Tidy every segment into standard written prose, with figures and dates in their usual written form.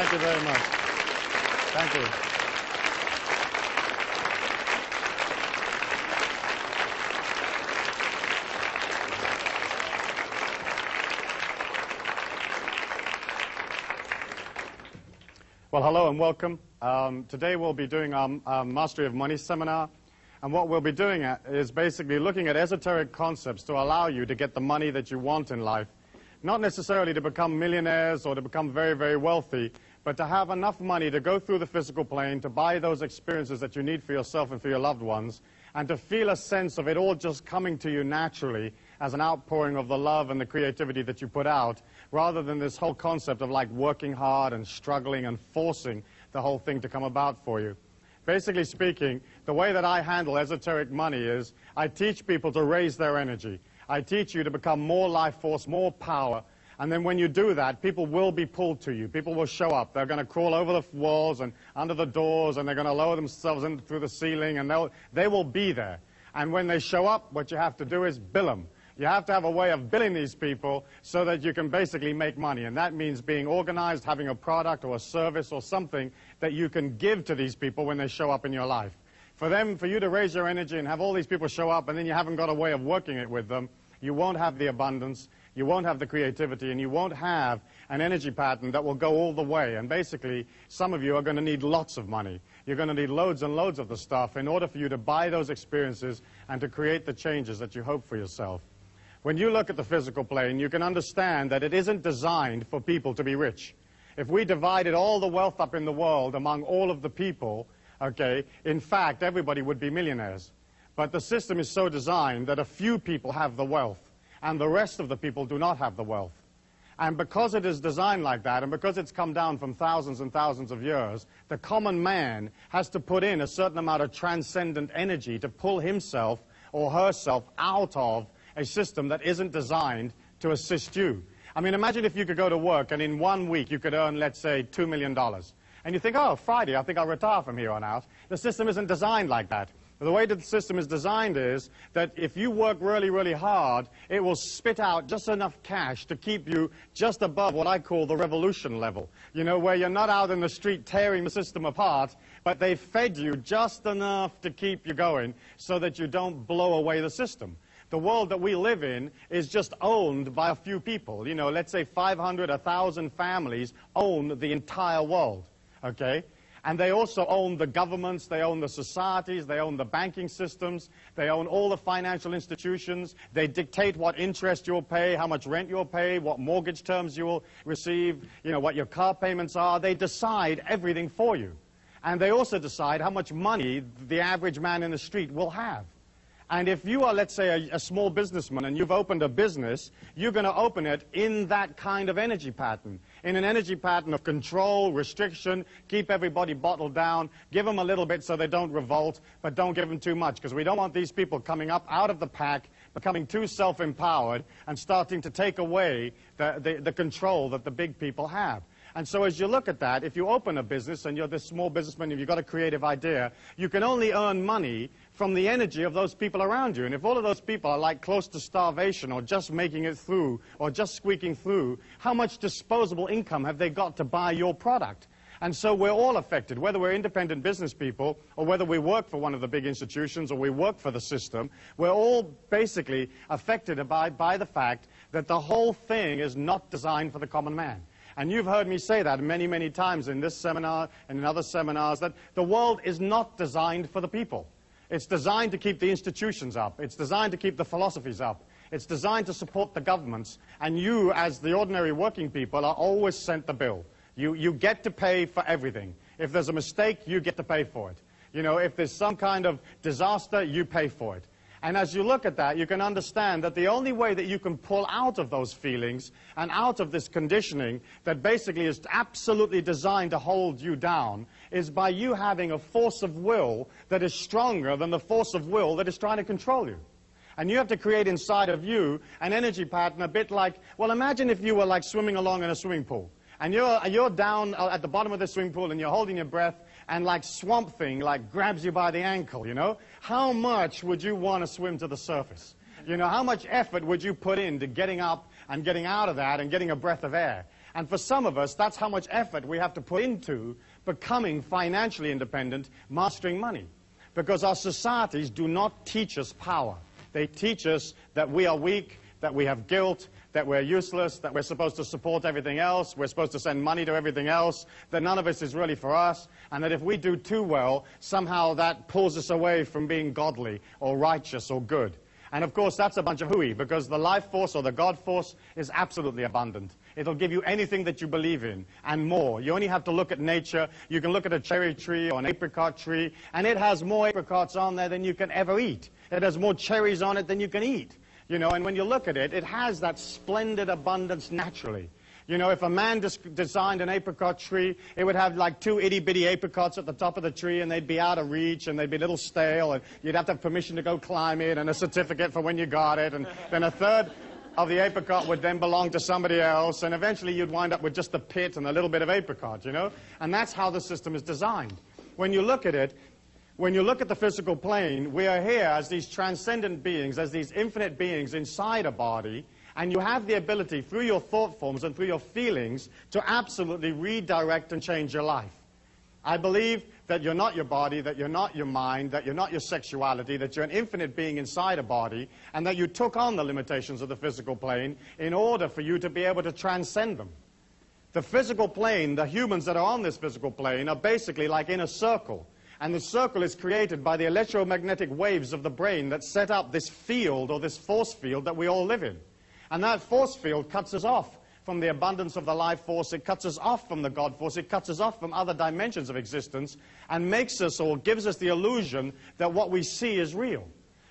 Thank you very much. Thank you. Well, hello and welcome. Today we'll be doing our Mastery of Money seminar. And what we'll be doing is basically looking at esoteric concepts to allow you to get the money that you want in life. Not necessarily to become millionaires or to become very, very wealthy, but to have enough money to go through the physical plane, to buy those experiences that you need for yourself and for your loved ones, and to feel a sense of it all just coming to you naturally as an outpouring of the love and the creativity that you put out, rather than this whole concept of like working hard and struggling and forcing the whole thing to come about for you. Basically speaking, the way that I handle esoteric money is I teach people to raise their energy. I teach you to become more life force, more power. And then when you do that, people will be pulled to you. People will show up. They're going to crawl over the walls and under the doors, and they're going to lower themselves in through the ceiling, and they will be there. And when they show up, what you have to do is bill them. You have to have a way of billing these people so that you can basically make money. And that means being organized, having a product or a service or something that you can give to these people when they show up in your life. For you to raise your energy and have all these people show up and then you haven't got a way of working it with them, you won't have the abundance, you won't have the creativity, and you won't have an energy pattern that will go all the way. And basically, some of you are going to need lots of money. You're going to need loads and loads of the stuff in order for you to buy those experiences and to create the changes that you hope for yourself. When you look at the physical plane, you can understand that it isn't designed for people to be rich. If we divided all the wealth up in the world among all of the people, okay, in fact, everybody would be millionaires. But the system is so designed that a few people have the wealth, and the rest of the people do not have the wealth. And because it is designed like that, and because it's come down from thousands and thousands of years, the common man has to put in a certain amount of transcendent energy to pull himself or herself out of a system that isn't designed to assist you. I mean, imagine if you could go to work and in 1 week you could earn, let's say, $2 million. And you think, oh, Friday, I think I'll retire from here on out. The system isn't designed like that. The way that the system is designed is that if you work really, really hard, it will spit out just enough cash to keep you just above what I call the revolution level. You know, where you're not out in the street tearing the system apart, but they've fed you just enough to keep you going so that you don't blow away the system. The world that we live in is just owned by a few people. You know, let's say 500, 1,000 families own the entire world, okay? And they also own the governments, they own the societies, they own the banking systems, they own all the financial institutions. They dictate what interest you'll pay, how much rent you'll pay, what mortgage terms you will receive, you know, what your car payments are. They decide everything for you. And they also decide how much money the average man in the street will have. And if you are, let's say, a small businessman and you've opened a business, you're going to open it in that kind of energy pattern, in an energy pattern of control, restriction, keep everybody bottled down, give them a little bit so they don't revolt, but don't give them too much, because we don't want these people coming up out of the pack, becoming too self-empowered, and starting to take away the control that the big people have. And so as you look at that, if you open a business and you're this small businessman, if you've got a creative idea, you can only earn money from the energy of those people around you. And if all of those people are like close to starvation or just making it through or just squeaking through, how much disposable income have they got to buy your product? And so we're all affected, whether we're independent business people or whether we work for one of the big institutions or we work for the system, we're all basically affected by the fact that the whole thing is not designed for the common man. And you've heard me say that many, many times in this seminar and in other seminars, that the world is not designed for the people. It's designed to keep the institutions up. It's designed to keep the philosophies up. It's designed to support the governments. And you, as the ordinary working people, are always sent the bill. You get to pay for everything. If there's a mistake, you get to pay for it. You know, if there's some kind of disaster, you pay for it. And as you look at that, you can understand that the only way that you can pull out of those feelings and out of this conditioning that basically is absolutely designed to hold you down is by you having a force of will that is stronger than the force of will that is trying to control you. And you have to create inside of you an energy pattern a bit like, well, imagine if you were like swimming along in a swimming pool. And you're down at the bottom of the swimming pool and you're holding your breath, and like Swamp Thing like grabs you by the ankle, you know? How much would you want to swim to the surface? You know, how much effort would you put into getting up and getting out of that and getting a breath of air? And for some of us, that's how much effort we have to put into becoming financially independent, mastering money. Because our societies do not teach us power. They teach us that we are weak, that we have guilt, that we're useless, that we're supposed to support everything else, we're supposed to send money to everything else, that none of this is really for us, and that if we do too well, somehow that pulls us away from being godly or righteous or good. And of course, that's a bunch of hooey, because the life force or the God force is absolutely abundant. It'll give you anything that you believe in, and more. You only have to look at nature. You can look at a cherry tree or an apricot tree, and it has more apricots on there than you can ever eat. It has more cherries on it than you can eat. You know, and when you look at it, it has that splendid abundance naturally. You know, if a man designed an apricot tree, it would have like 2 itty-bitty apricots at the top of the tree, and they'd be out of reach, and they'd be a little stale, and you'd have to have permission to go climb it, and a certificate for when you got it, and then a third of the apricot would then belong to somebody else, and eventually you'd wind up with just the pit and a little bit of apricot, you know? And that's how the system is designed. When you look at it, when you look at the physical plane, we are here as these transcendent beings, as these infinite beings inside a body, and you have the ability, through your thought forms and through your feelings, to absolutely redirect and change your life. I believe that you're not your body, that you're not your mind, that you're not your sexuality, that you're an infinite being inside a body, and that you took on the limitations of the physical plane in order for you to be able to transcend them. The physical plane, the humans that are on this physical plane, are basically like in a circle. And the circle is created by the electromagnetic waves of the brain that set up this field or this force field that we all live in. And that force field cuts us off from the abundance of the life force. It cuts us off from the God force. It cuts us off from other dimensions of existence and makes us or gives us the illusion that what we see is real.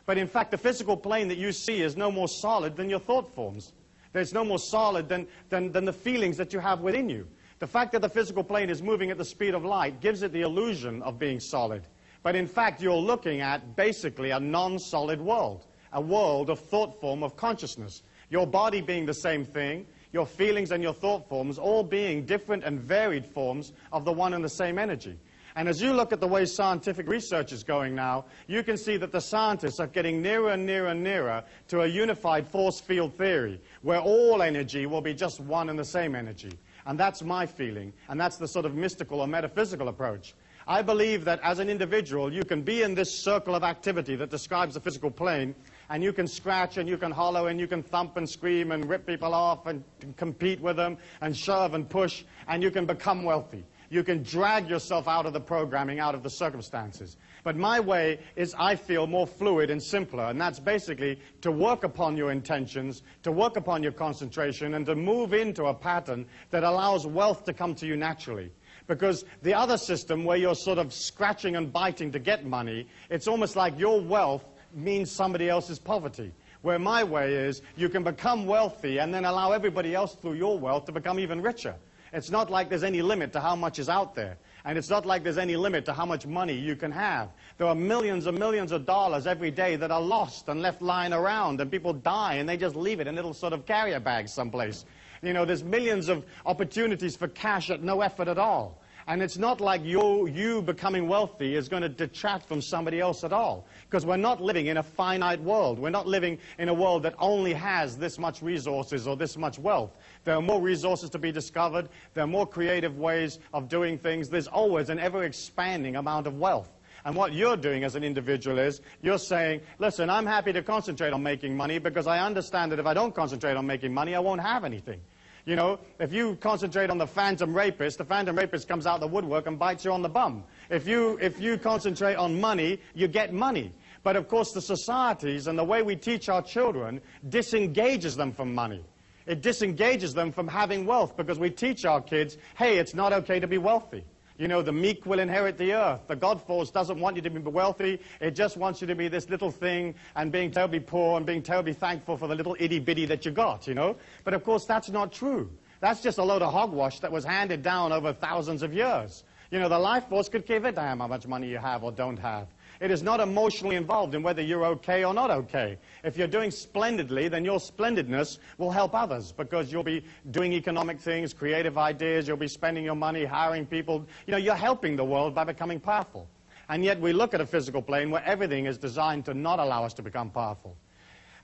But in fact, the physical plane that you see is no more solid than your thought forms. There's no more solid than the feelings that you have within you. The fact that the physical plane is moving at the speed of light gives it the illusion of being solid. But in fact, you're looking at basically a non-solid world, a world of thought form of consciousness. Your body being the same thing, your feelings and your thought forms all being different and varied forms of the one and the same energy. And as you look at the way scientific research is going now, you can see that the scientists are getting nearer and nearer and nearer to a unified force field theory, where all energy will be just one and the same energy. And that's my feeling, and that's the sort of mystical or metaphysical approach. I believe that as an individual, you can be in this circle of activity that describes the physical plane, and you can scratch and you can hollow and you can thump and scream and rip people off and compete with them and shove and push, and you can become wealthy. You can drag yourself out of the programming, out of the circumstances. But my way is, I feel, more fluid and simpler, and that's basically to work upon your intentions, to work upon your concentration, and to move into a pattern that allows wealth to come to you naturally. Because the other system, where you're sort of scratching and biting to get money, it's almost like your wealth means somebody else's poverty. Where my way is, you can become wealthy and then allow everybody else through your wealth to become even richer. It's not like there's any limit to how much is out there. And it's not like there's any limit to how much money you can have. There are millions and millions of dollars every day that are lost and left lying around, and people die and they just leave it in little sort of carrier bags someplace. You know, there's millions of opportunities for cash at no effort at all. And it's not like you becoming wealthy is going to detract from somebody else at all. Because we're not living in a finite world. We're not living in a world that only has this much resources or this much wealth. There are more resources to be discovered. There are more creative ways of doing things. There's always an ever-expanding amount of wealth. And what you're doing as an individual is, you're saying, listen, I'm happy to concentrate on making money because I understand that if I don't concentrate on making money, I won't have anything. You know, if you concentrate on the phantom rapist comes out of the woodwork and bites you on the bum. If you concentrate on money, you get money. But of course the societies and the way we teach our children disengages them from money. It disengages them from having wealth, because we teach our kids, hey, it's not okay to be wealthy. You know, the meek will inherit the earth. The God force doesn't want you to be wealthy. It just wants you to be this little thing and being terribly poor and being terribly thankful for the little itty-bitty that you got, you know. But of course, that's not true. That's just a load of hogwash that was handed down over thousands of years. You know, the life force could give a damn how much money you have or don't have. It is not emotionally involved in whether you're okay or not okay. If you're doing splendidly, then your splendidness will help others, because you'll be doing economic things, creative ideas, you'll be spending your money, hiring people. You know, you're helping the world by becoming powerful. And yet we look at a physical plane where everything is designed to not allow us to become powerful.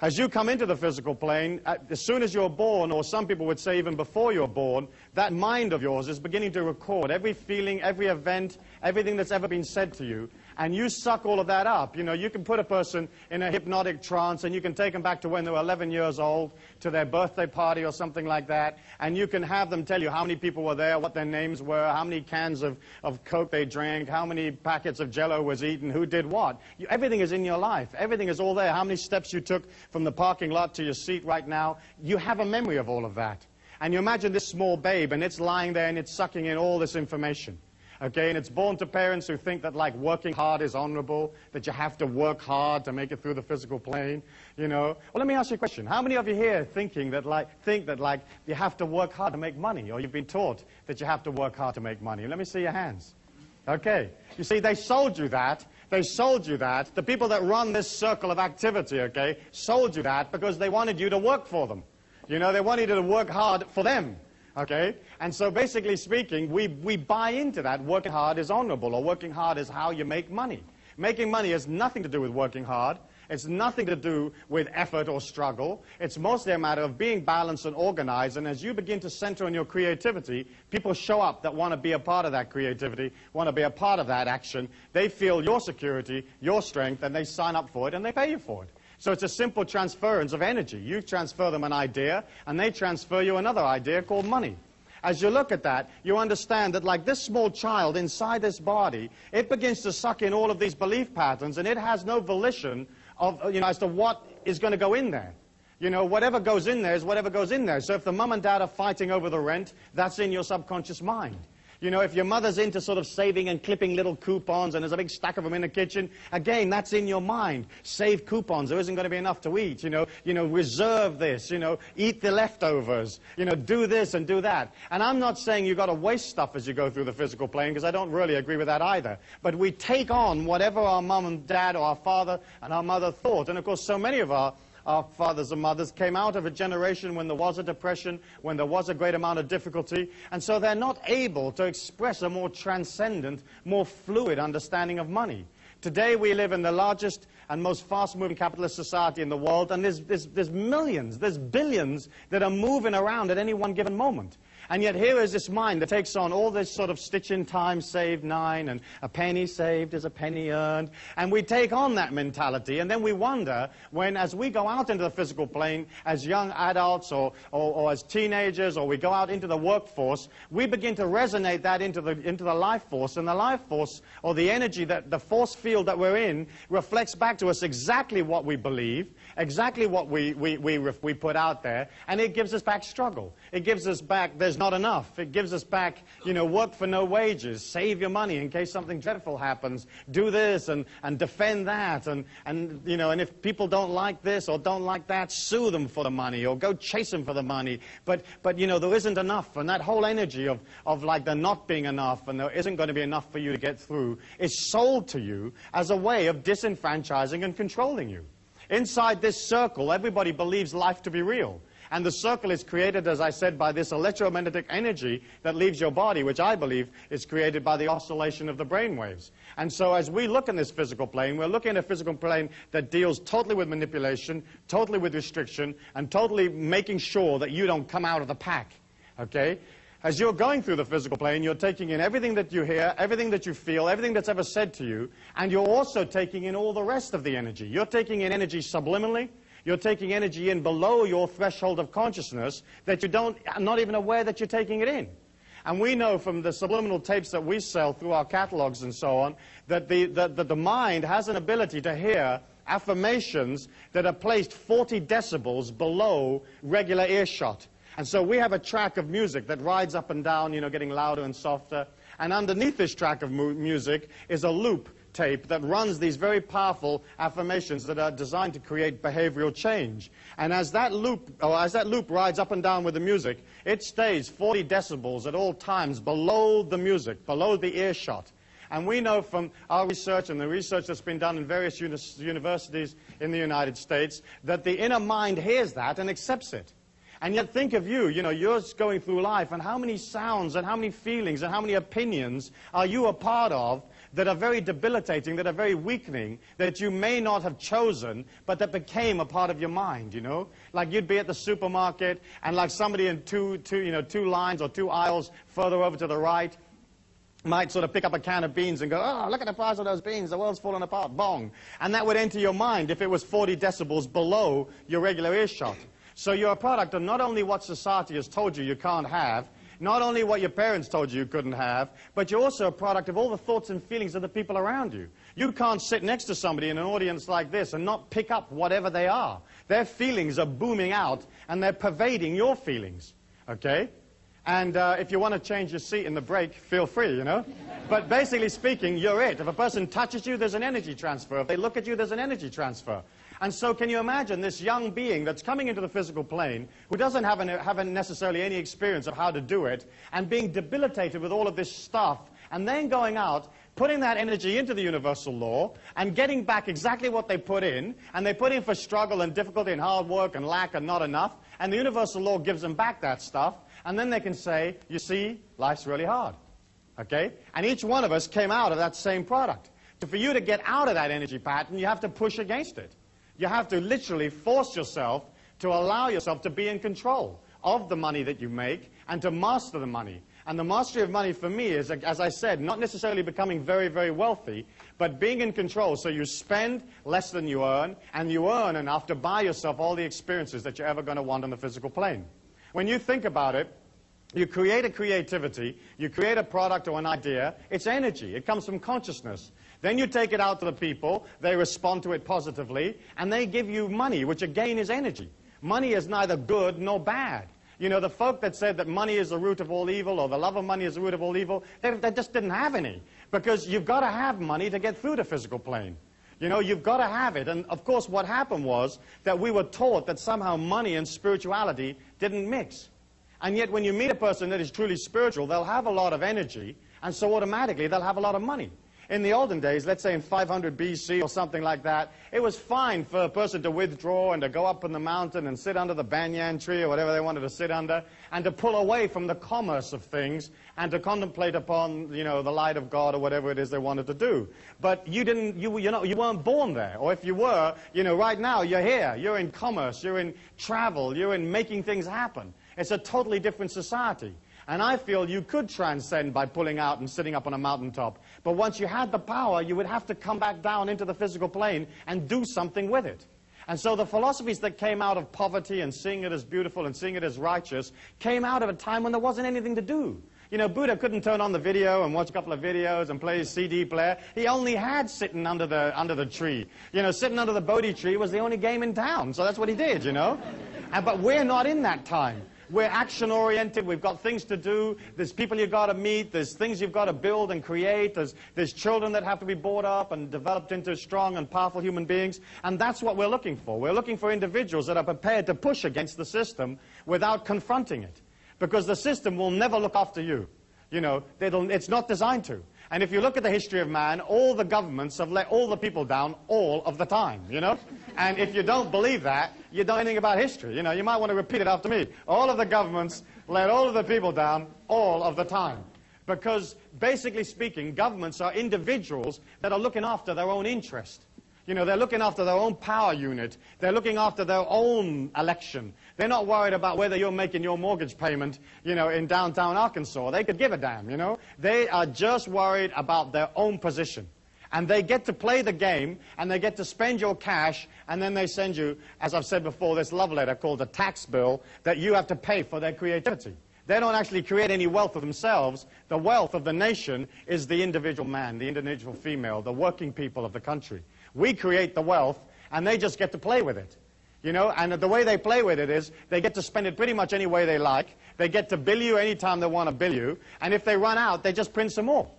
As you come into the physical plane, as soon as you're born, or some people would say even before you're born, that mind of yours is beginning to record every feeling, every event, everything that's ever been said to you, and you suck all of that up. You know, you can put a person in a hypnotic trance, and you can take them back to when they were 11 years old, to their birthday party or something like that, and you can have them tell you how many people were there, what their names were, how many cans of Coke they drank, how many packets of Jell-O was eaten, who did what. Everything is in your life. Everything is all there. How many steps you took from the parking lot to your seat right now. You have a memory of all of that. And you imagine this small babe, and it's lying there, and it's sucking in all this information. Okay, and it's born to parents who think that, like, working hard is honorable, that you have to work hard to make it through the physical plane, you know. Well, let me ask you a question. How many of you here think that you have to work hard to make money, or you've been taught that you have to work hard to make money? Let me see your hands. Okay. You see, they sold you that. They sold you that. The people that run this circle of activity, okay, sold you that because they wanted you to work for them. You know, they wanted you to work hard for them. Okay? And so basically speaking, we buy into that working hard is honorable, or working hard is how you make money. Making money has nothing to do with working hard. It's nothing to do with effort or struggle. It's mostly a matter of being balanced and organized. And as you begin to center on your creativity, people show up that want to be a part of that creativity, want to be a part of that action. They feel your security, your strength, and they sign up for it, and they pay you for it. So it's a simple transference of energy. You transfer them an idea, and they transfer you another idea called money. As you look at that, you understand that, like this small child inside this body, it begins to suck in all of these belief patterns, and it has no volition of, you know, as to what is going to go in there. You know, whatever goes in there is whatever goes in there. So if the mum and dad are fighting over the rent, that's in your subconscious mind. You know, if your mother's into sort of saving and clipping little coupons, and there's a big stack of them in the kitchen, again, that's in your mind. Save coupons. There isn't going to be enough to eat. You know, reserve this. You know, eat the leftovers. You know, do this and do that. And I'm not saying you've got to waste stuff as you go through the physical plane, because I don't really agree with that either. But we take on whatever our mum and dad or our father and our mother thought. And of course, so many of our fathers and mothers came out of a generation when there was a depression, when there was a great amount of difficulty, and so they're not able to express a more transcendent, more fluid understanding of money. Today we live in the largest and most fast-moving capitalist society in the world, and there's millions, there's billions that are moving around at any one given moment. And yet here is this mind that takes on all this sort of stitch in time saved 9, and a penny saved is a penny earned. And we take on that mentality, and then we wonder when, as we go out into the physical plane as young adults or as teenagers, or we go out into the workforce, we begin to resonate that into the life force. And the life force, or the energy, that the force field that we're in, reflects back to us exactly what we believe, exactly what we put out there, and it gives us back struggle. It gives us back, there's not enough. It gives us back, you know, work for no wages, save your money in case something dreadful happens, do this and defend that, and you know, and if people don't like this or don't like that, sue them for the money or go chase them for the money. But you know, there isn't enough, and that whole energy of like there not being enough and there isn't going to be enough for you to get through is sold to you as a way of disenfranchising and controlling you. Inside this circle, everybody believes life to be real. And the circle is created, as I said, by this electromagnetic energy that leaves your body, which I believe is created by the oscillation of the brain waves. And so as we look in this physical plane, we're looking at a physical plane that deals totally with manipulation, totally with restriction, and totally making sure that you don't come out of the pack. Okay? As you're going through the physical plane, you're taking in everything that you hear, everything that you feel, everything that's ever said to you, and you're also taking in all the rest of the energy. You're taking in energy subliminally. You're taking energy in below your threshold of consciousness that you are not even aware that you're taking it in. And we know from the subliminal tapes that we sell through our catalogs and so on, that the mind has an ability to hear affirmations that are placed 40 decibels below regular earshot. And so we have a track of music that rides up and down, you know, getting louder and softer. And underneath this track of music is a loop tape that runs these very powerful affirmations that are designed to create behavioral change. And as that loop rides up and down with the music, it stays 40 decibels at all times below the music, below the earshot. And we know from our research and the research that's been done in various universities in the United States that the inner mind hears that and accepts it. And yet think of you, you know, you're going through life, and how many sounds and how many feelings and how many opinions are you a part of that are very debilitating, that are very weakening, that you may not have chosen, but that became a part of your mind, you know? Like you'd be at the supermarket, and like somebody in two lines or two aisles further over to the right might sort of pick up a can of beans and go, oh, look at the price of those beans, the world's falling apart, bong. And that would enter your mind if it was 40 decibels below your regular earshot. So you're a product of not only what society has told you you can't have, not only what your parents told you couldn't have, but you're also a product of all the thoughts and feelings of the people around you. You can't sit next to somebody in an audience like this and not pick up whatever they are. Their feelings are booming out, and they're pervading your feelings, okay? And if you want to change your seat in the break, feel free, you know? But basically speaking, you're it. If a person touches you, there's an energy transfer. If they look at you, there's an energy transfer. And so can you imagine this young being that's coming into the physical plane, who doesn't have necessarily any experience of how to do it, and being debilitated with all of this stuff, and then going out, putting that energy into the universal law, and getting back exactly what they put in, and they put in for struggle and difficulty and hard work and lack and not enough, and the universal law gives them back that stuff, and then they can say, you see, life's really hard, okay? And each one of us came out of that same product. So for you to get out of that energy pattern, you have to push against it. You have to literally force yourself to allow yourself to be in control of the money that you make and to master the money. And the mastery of money for me is, as I said, not necessarily becoming very, very wealthy, but being in control so you spend less than you earn, and you earn enough to buy yourself all the experiences that you're ever going to want on the physical plane. When you think about it, you create a creativity, you create a product or an idea, it's energy, it comes from consciousness. Then you take it out to the people, they respond to it positively, and they give you money, which again is energy. Money is neither good nor bad. You know, the folk that said that money is the root of all evil, or the love of money is the root of all evil, they just didn't have any. Because you've got to have money to get through the physical plane. You know, you've got to have it. And of course what happened was that we were taught that somehow money and spirituality didn't mix. And yet when you meet a person that is truly spiritual, they'll have a lot of energy, and so automatically they'll have a lot of money. In the olden days, let's say in 500 BC or something like that, it was fine for a person to withdraw and to go up in the mountain and sit under the banyan tree or whatever they wanted to sit under, and to pull away from the commerce of things and to contemplate upon, you know, the light of God or whatever it is they wanted to do. But you weren't born there. Or if you were, you know, right now you're here. You're in commerce, you're in travel, you're in making things happen. It's a totally different society. And I feel you could transcend by pulling out and sitting up on a mountaintop. But once you had the power, you would have to come back down into the physical plane and do something with it. And so the philosophies that came out of poverty and seeing it as beautiful and seeing it as righteous came out of a time when there wasn't anything to do. You know, Buddha couldn't turn on the video and watch a couple of videos and play his CD player. He only had sitting under the tree. You know, sitting under the Bodhi tree was the only game in town. So that's what he did, you know. But we're not in that time. We're action-oriented, we've got things to do, there's people you've got to meet, there's things you've got to build and create, there's children that have to be brought up and developed into strong and powerful human beings, and that's what we're looking for. We're looking for individuals that are prepared to push against the system without confronting it. Because the system will never look after you. You know, it's not designed to. And if you look at the history of man, all the governments have let all the people down all of the time, you know? And if you don't believe that, you don't know anything about history. You know, you might want to repeat it after me. All of the governments let all of the people down all of the time. Because, basically speaking, governments are individuals that are looking after their own interest. You know, they're looking after their own power unit. They're looking after their own election. They're not worried about whether you're making your mortgage payment, you know, in downtown Arkansas. They could give a damn, you know. They are just worried about their own position. And they get to play the game, and they get to spend your cash, and then they send you, as I've said before, this love letter called a tax bill that you have to pay for their creativity. They don't actually create any wealth for themselves. The wealth of the nation is the individual man, the individual female, the working people of the country. We create the wealth, and they just get to play with it. You know, and the way they play with it is they get to spend it pretty much any way they like. They get to bill you anytime they want to bill you, and if they run out, they just print some more.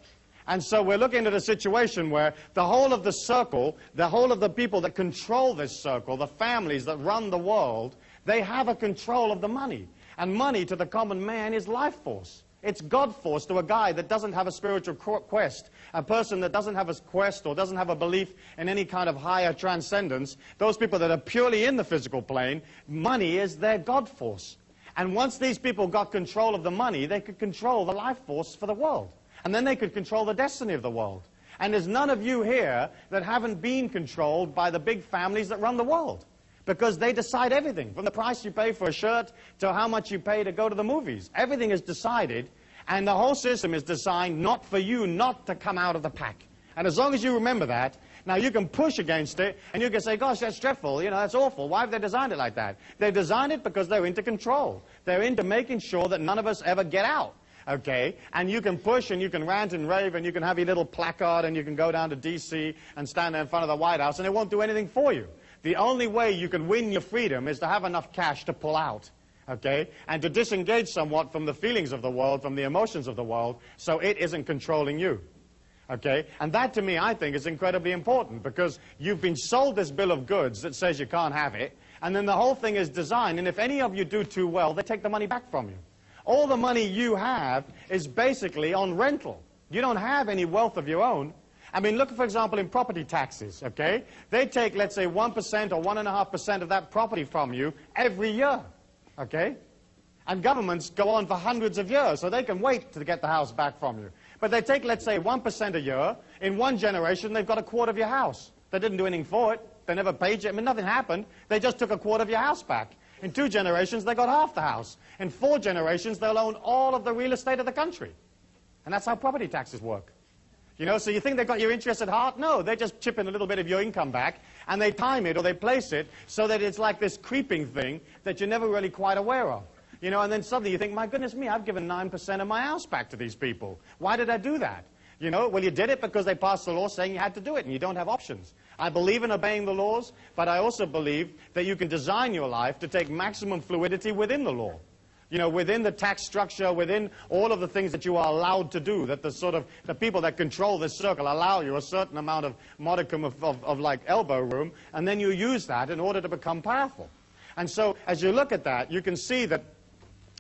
And so we're looking at a situation where the whole of the circle, the whole of the people that control this circle, the families that run the world, they have a control of the money. And money to the common man is life force. It's God force to a guy that doesn't have a spiritual quest, a person that doesn't have a quest or doesn't have a belief in any kind of higher transcendence. Those people that are purely in the physical plane, money is their God force. And once these people got control of the money, they could control the life force for the world. And then they could control the destiny of the world. And there's none of you here that haven't been controlled by the big families that run the world. Because they decide everything, from the price you pay for a shirt to how much you pay to go to the movies. Everything is decided, and the whole system is designed not for you not to come out of the pack. And as long as you remember that, now you can push against it, and you can say, gosh, that's dreadful, you know, that's awful. Why have they designed it like that? They designed it because they're into control. They're into making sure that none of us ever get out. Okay, and you can push and you can rant and rave and you can have your little placard and you can go down to D.C. and stand there in front of the White House and it won't do anything for you. The only way you can win your freedom is to have enough cash to pull out, okay, and to disengage somewhat from the feelings of the world, from the emotions of the world, so it isn't controlling you. Okay, and that to me I think is incredibly important because you've been sold this bill of goods that says you can't have it, and then the whole thing is designed, and if any of you do too well, they take the money back from you. All the money you have is basically on rental. You don't have any wealth of your own. I mean, look, for example, in property taxes, okay? They take, let's say, 1% or 1.5% of that property from you every year, okay? And governments go on for hundreds of years, so they can wait to get the house back from you. But they take, let's say, 1% a year. In one generation, they've got a quarter of your house. They didn't do anything for it. They never paid you. I mean, nothing happened. They just took a quarter of your house back. In 2 generations, they got half the house. In 4 generations, they'll own all of the real estate of the country. And that's how property taxes work. You know, so you think they've got your interest at heart? No, they just chip in a little bit of your income back, and they time it or they place it so that it's like this creeping thing that you're never really quite aware of. You know, and then suddenly you think, my goodness me, I've given 9% of my house back to these people. Why did I do that? You know, well, you did it because they passed a law saying you had to do it, and you don't have options. I believe in obeying the laws, but I also believe that you can design your life to take maximum fluidity within the law. You know, within the tax structure, within all of the things that you are allowed to do, that the people that control this circle allow you a certain amount of modicum of like elbow room, and then you use that in order to become powerful. And so, as you look at that, you can see that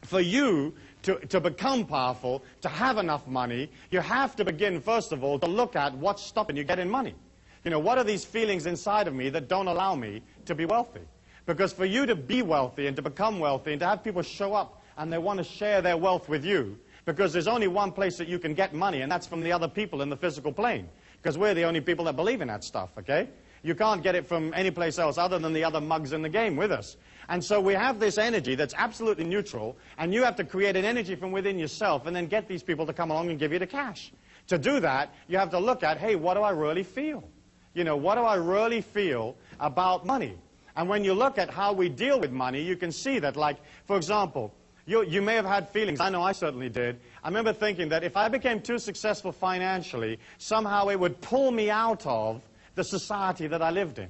for you to become powerful, to have enough money, you have to begin, first of all, to look at what's stopping you getting money. You know, what are these feelings inside of me that don't allow me to be wealthy? Because for you to be wealthy and to become wealthy and to have people show up and they want to share their wealth with you, because there's only one place that you can get money, and that's from the other people in the physical plane. Because we're the only people that believe in that stuff, okay? You can't get it from any place else other than the other mugs in the game with us. And so we have this energy that's absolutely neutral, and you have to create an energy from within yourself and then get these people to come along and give you the cash. To do that, you have to look at, hey, what do I really feel? You know, what do I really feel about money? And when you look at how we deal with money, you can see that, like, for example, you may have had feelings. I know I certainly did. I remember thinking that if I became too successful financially, somehow it would pull me out of the society that I lived in.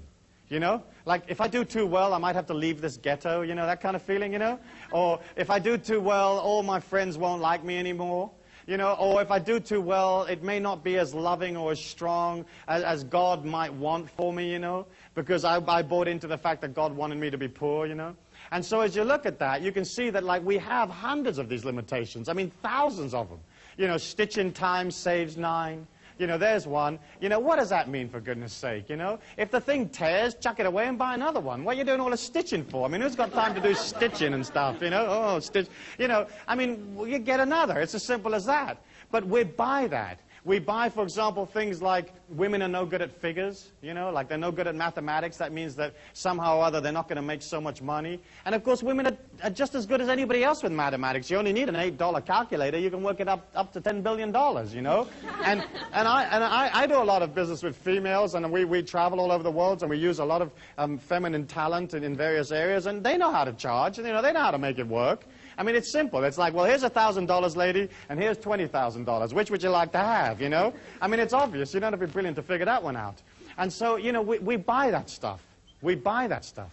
You know? Like, if I do too well, I might have to leave this ghetto, you know, that kind of feeling, you know? Or if I do too well, all my friends won't like me anymore. You know, or if I do too well, it may not be as loving or as strong as God might want for me, you know, because I bought into the fact that God wanted me to be poor, you know. And so as you look at that, you can see that, like, we have hundreds of these limitations. I mean, thousands of them. You know, stitch in time saves 9. You know, there's one. You know, what does that mean, for goodness sake, you know? If the thing tears, chuck it away and buy another one. What are you doing all the stitching for? I mean, who's got time to do stitching and stuff, you know? Oh, stitch. You know, I mean, you get another. It's as simple as that. But we buy that. We buy, for example, things like women are no good at figures, you know, like they're no good at mathematics. That means that somehow or other they're not going to make so much money. And, of course, women are just as good as anybody else with mathematics. You only need an $8 calculator. You can work it up to $10 billion, you know. And I do a lot of business with females, and we travel all over the world, and we use a lot of feminine talent in various areas, and they know how to charge, and, you know, they know how to make it work. I mean, it's simple. It's like, well, here's $1,000, lady, and here's $20,000. Which would you like to have, you know? I mean, it's obvious. You don't have to be brilliant to figure that one out. And so, you know, we buy that stuff. We buy that stuff.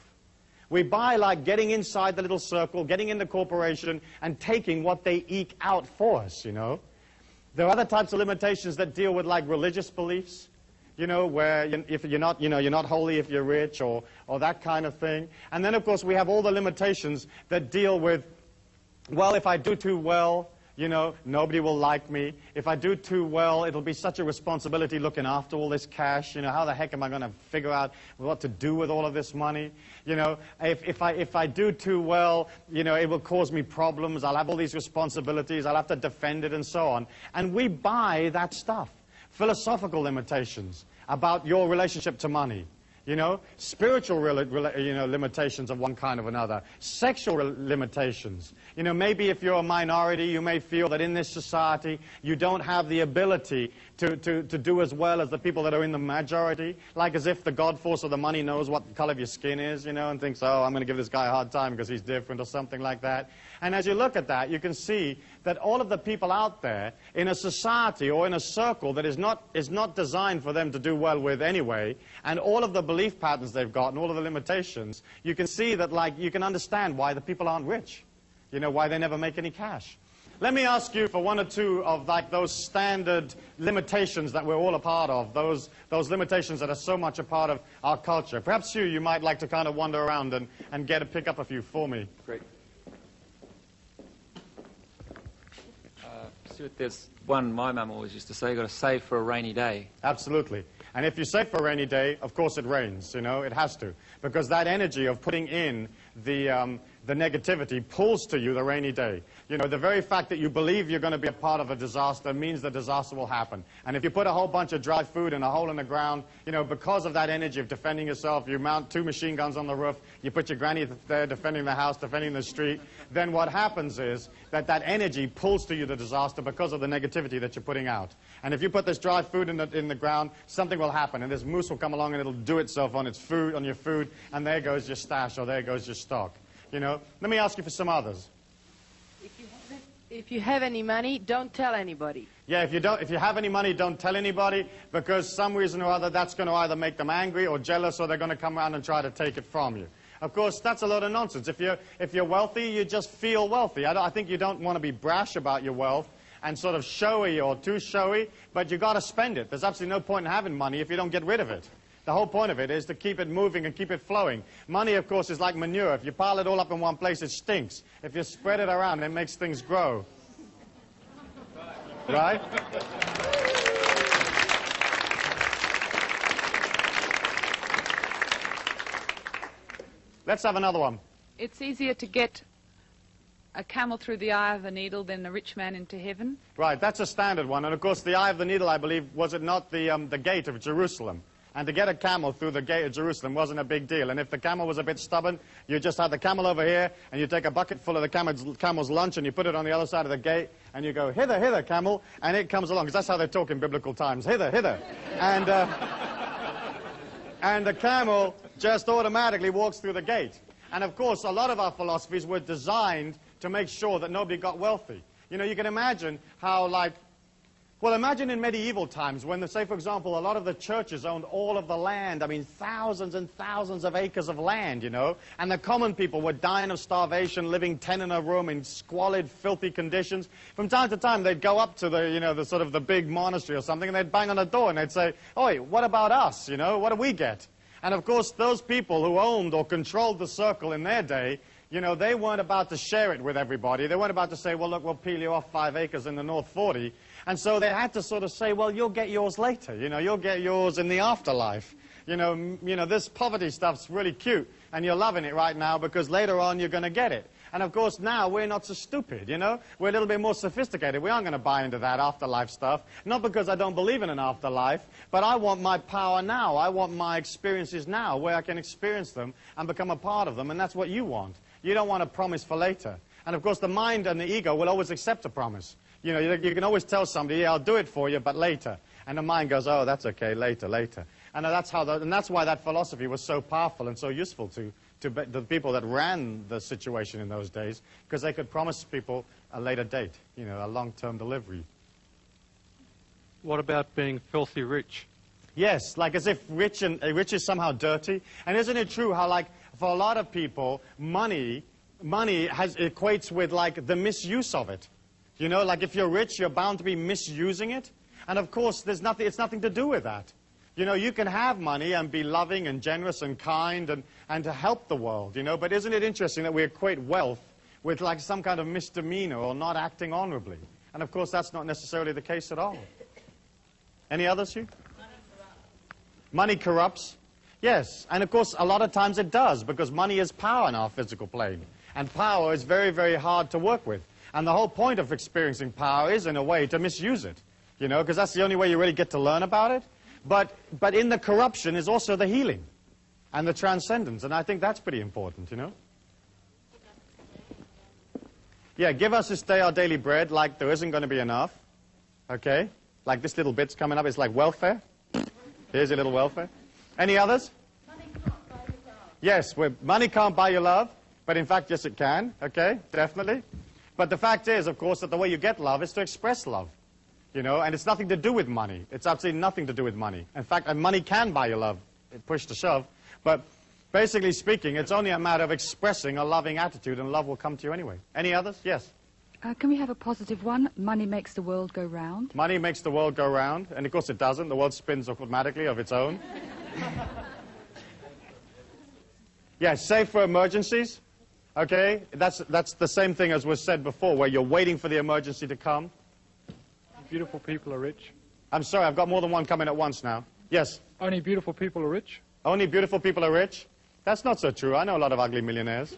We buy, like, getting inside the little circle, getting in the corporation, and taking what they eke out for us, you know? There are other types of limitations that deal with, like, religious beliefs, you know, where if you're not, you know, you're not holy if you're rich, or that kind of thing. And then, of course, we have all the limitations that deal with, well, if I do too well, you know, nobody will like me. If I do too well, it'll be such a responsibility looking after all this cash. You know, how the heck am I going to figure out what to do with all of this money? You know, if I do too well, you know, it will cause me problems. I'll have all these responsibilities. I'll have to defend it and so on. And we buy that stuff. philosophical limitations about your relationship to money. You know, spiritual limitations of one kind or another, sexual limitations. You know, maybe if you're a minority, you may feel that in this society you don't have the ability to do as well as the people that are in the majority, like as if the God force of the money knows what the color of your skin is, you know, and thinks, oh, I'm going to give this guy a hard time because he's different or something like that. And as you look at that, you can see that all of the people out there in a society or in a circle that is not designed for them to do well with anyway, and all of the belief patterns they've got and all of the limitations, you can see that, like, you can understand why the people aren't rich. You know, why they never make any cash. Let me ask you for one or two of, like, those standard limitations that we're all a part of, those limitations that are so much a part of our culture. Perhaps you might like to kind of wander around and pick up a few for me. Great. Stuart, there's one my mum always used to say, you've got to save for a rainy day. Absolutely. And if you save for a rainy day, of course it rains, you know, it has to. Because that energy of putting in the negativity pulls to you the rainy day. You know, the very fact that you believe you're going to be a part of a disaster means the disaster will happen. And if you put a whole bunch of dry food in a hole in the ground, you know, because of that energy of defending yourself, you mount 2 machine guns on the roof, you put your granny there defending the house, defending the street, then what happens is that energy pulls to you the disaster because of the negativity that you're putting out. And if you put this dry food in the ground, something will happen, and this moose will come along and it'll do itself on its food, on your food, and there goes your stash, or there goes your stock. You know, let me ask you for some others. If you have any money, don't tell anybody. Yeah, if you have any money, don't tell anybody, because some reason or other that's going to either make them angry or jealous, or they're going to come around and try to take it from you. Of course, that's a load of nonsense. If you're wealthy, you just feel wealthy. I think you don't want to be brash about your wealth and sort of showy or too showy, but you got to spend it. There's absolutely no point in having money if you don't get rid of it. The whole point of it is to keep it moving and keep it flowing. Money, of course, is like manure. If you pile it all up in one place, it stinks. If you spread it around, it makes things grow. Right? Let's have another one. It's easier to get a camel through the eye of a needle than a rich man into heaven. Right, that's a standard one. And, of course, the eye of the needle, I believe, was it not the gate of Jerusalem? And to get a camel through the gate of Jerusalem wasn't a big deal. And if the camel was a bit stubborn, you just had the camel over here, and you take a bucket full of the camel's lunch, and you put it on the other side of the gate, and you go, hither, hither, camel, and it comes along. Because that's how they talk in biblical times, hither, hither. And the camel just automatically walks through the gate. And, of course, a lot of our philosophies were designed to make sure that nobody got wealthy. You know, you can imagine how, like, well, imagine in medieval times when, say, for example, a lot of the churches owned all of the land. I mean, thousands and thousands of acres of land, you know. And the common people were dying of starvation, living 10 in a room in squalid, filthy conditions. From time to time, they'd go up to the, you know, the sort of the big monastery or something, and they'd bang on the door and they'd say, oi, what about us, you know? What do we get? And, of course, those people who owned or controlled the circle in their day, you know, they weren't about to share it with everybody. They weren't about to say, well, look, we'll peel you off 5 acres in the North 40. And so they had to sort of say, well, you'll get yours later. You know, you'll get yours in the afterlife. You know, this poverty stuff's really cute, and you're loving it right now because later on you're going to get it. And, of course, now we're not so stupid, you know. We're a little bit more sophisticated. We aren't going to buy into that afterlife stuff. Not because I don't believe in an afterlife, but I want my power now. I want my experiences now where I can experience them and become a part of them, and that's what you want. You don't want a promise for later. And, of course, the mind and the ego will always accept a promise. You know, you can always tell somebody, yeah, I'll do it for you, but later. And the mind goes, oh, that's okay, later, later. And that's why that philosophy was so powerful and so useful to the people that ran the situation in those days, because they could promise people a later date, you know, a long-term delivery. What about being filthy rich? Yes, like as if rich is somehow dirty. And isn't it true how, like, for a lot of people, money equates with, like, the misuse of it. You know, like if you're rich, you're bound to be misusing it. And, of course, it's nothing to do with that. You know, you can have money and be loving and generous and kind and to help the world, you know. But isn't it interesting that we equate wealth with, like, some kind of misdemeanor or not acting honorably? And, of course, that's not necessarily the case at all. Any others, Hugh? Money corrupts. Yes, and, of course, a lot of times it does, because money is power in our physical plane. And power is very, very hard to work with. And the whole point of experiencing power is, in a way, to misuse it. you know, because that's the only way you really get to learn about it. But in the corruption is also the healing and the transcendence, and I think that's pretty important, you know. Yeah, give us this day our daily bread, like there isn't going to be enough, okay? Like this little bit's coming up, it's like welfare. Here's your little welfare. Any others? Money can't buy you love. Yes, money can't buy you love, but in fact, yes, it can, okay, definitely. But the fact is, of course, that the way you get love is to express love, you know, and it's nothing to do with money. It's absolutely nothing to do with money. In fact, money can buy you love, push to shove, but basically speaking, it's only a matter of expressing a loving attitude, and love will come to you anyway. Any others? Yes? Can we have a positive one? Money makes the world go round. Money makes the world go round, and of course it doesn't. The world spins automatically of its own. Yeah, save for emergencies. Okay, that's the same thing as was said before, where you're waiting for the emergency to come. Beautiful people are rich. I'm sorry, I've got more than one coming at once now. Yes? Only beautiful people are rich. Only beautiful people are rich? That's not so true. I know a lot of ugly millionaires.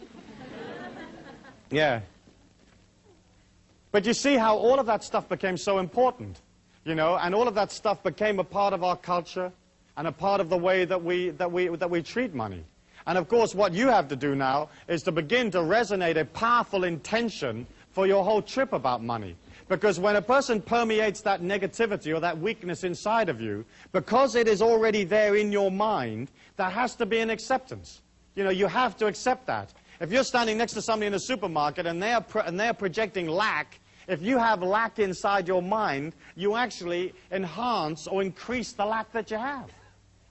Yeah. But you see how all of that stuff became so important, you know, and all of that stuff became a part of our culture and a part of the way that we treat money. And of course, what you have to do now is to begin to resonate a powerful intention for your whole trip about money. Because when a person permeates that negativity or that weakness inside of you, because it is already there in your mind, there has to be an acceptance. You know, you have to accept that. If you're standing next to somebody in a supermarket and they're projecting lack, if you have lack inside your mind, you actually enhance or increase the lack that you have.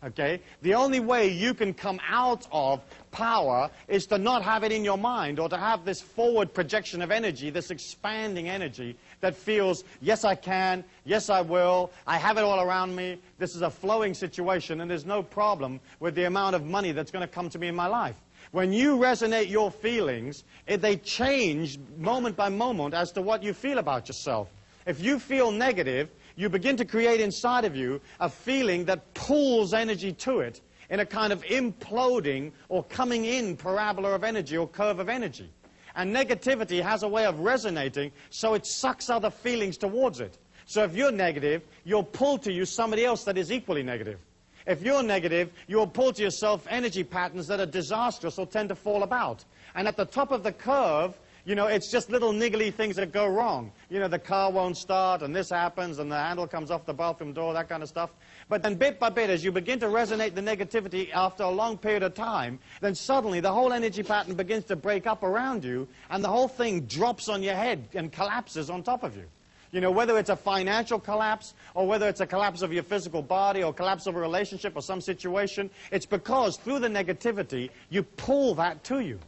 Okay? The only way you can come out of power is to not have it in your mind, or to have this forward projection of energy, this expanding energy that feels, yes I can, yes I will, I have it all around me, this is a flowing situation, and there's no problem with the amount of money that's going to come to me in my life. When you resonate your feelings, they change moment by moment as to what you feel about yourself. If you feel negative, you begin to create inside of you a feeling that pulls energy to it in a kind of imploding or coming in parabola of energy or curve of energy. And negativity has a way of resonating, so it sucks other feelings towards it. So if you're negative, you'll pull to you somebody else that is equally negative. If you're negative, you'll pull to yourself energy patterns that are disastrous or tend to fall about. And at the top of the curve, you know, it's just little niggly things that go wrong. You know, the car won't start, and this happens, and the handle comes off the bathroom door, that kind of stuff. But then bit by bit, as you begin to resonate the negativity after a long period of time, then suddenly the whole energy pattern begins to break up around you, and the whole thing drops on your head and collapses on top of you. You know, whether it's a financial collapse, or whether it's a collapse of your physical body, or collapse of a relationship or some situation, it's because through the negativity, you pull that to you.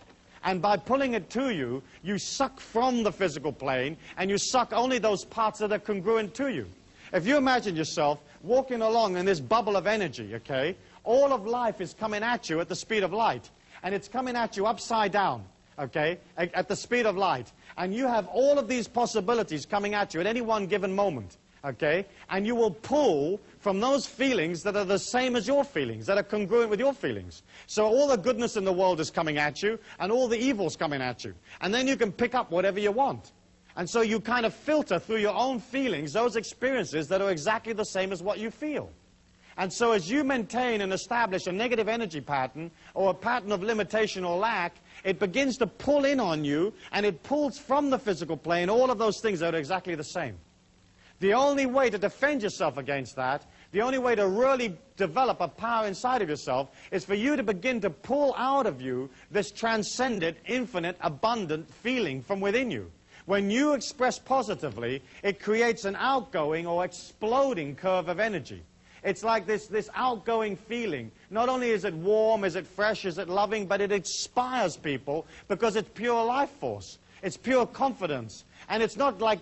And by pulling it to you, you suck from the physical plane, and you suck only those parts that are congruent to you. If you imagine yourself walking along in this bubble of energy, okay, all of life is coming at you at the speed of light. And it's coming at you upside down, okay, at the speed of light. And you have all of these possibilities coming at you at any one given moment, okay? And you will pull from those feelings that are the same as your feelings, that are congruent with your feelings. So all the goodness in the world is coming at you, and all the evil's coming at you. And then you can pick up whatever you want. And so you kind of filter through your own feelings those experiences that are exactly the same as what you feel. And so as you maintain and establish a negative energy pattern, or a pattern of limitation or lack, it begins to pull in on you, and it pulls from the physical plane all of those things that are exactly the same. The only way to defend yourself against that, the only way to really develop a power inside of yourself, is for you to begin to pull out of you this transcendent, infinite, abundant feeling from within you. When you express positively, it creates an outgoing or exploding curve of energy. It's like this outgoing feeling. Not only is it warm, is it fresh, is it loving, but it inspires people because it's pure life force. It's pure confidence. And it's not like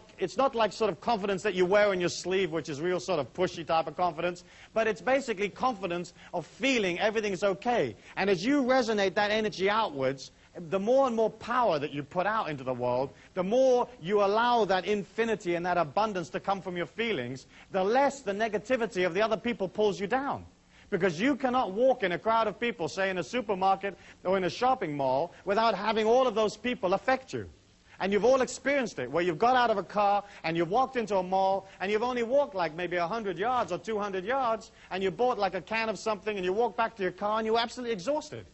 sort of confidence that you wear on your sleeve, which is real sort of pushy type of confidence, but it's basically confidence of feeling everything's okay. And as you resonate that energy outwards, the more and more power that you put out into the world, the more you allow that infinity and that abundance to come from your feelings, the less the negativity of the other people pulls you down. Because you cannot walk in a crowd of people, say in a supermarket or in a shopping mall, without having all of those people affect you. And you've all experienced it, where you've got out of a car and you've walked into a mall and you've only walked like maybe 100 yards or 200 yards and you bought like a can of something and you walk back to your car and you're absolutely exhausted.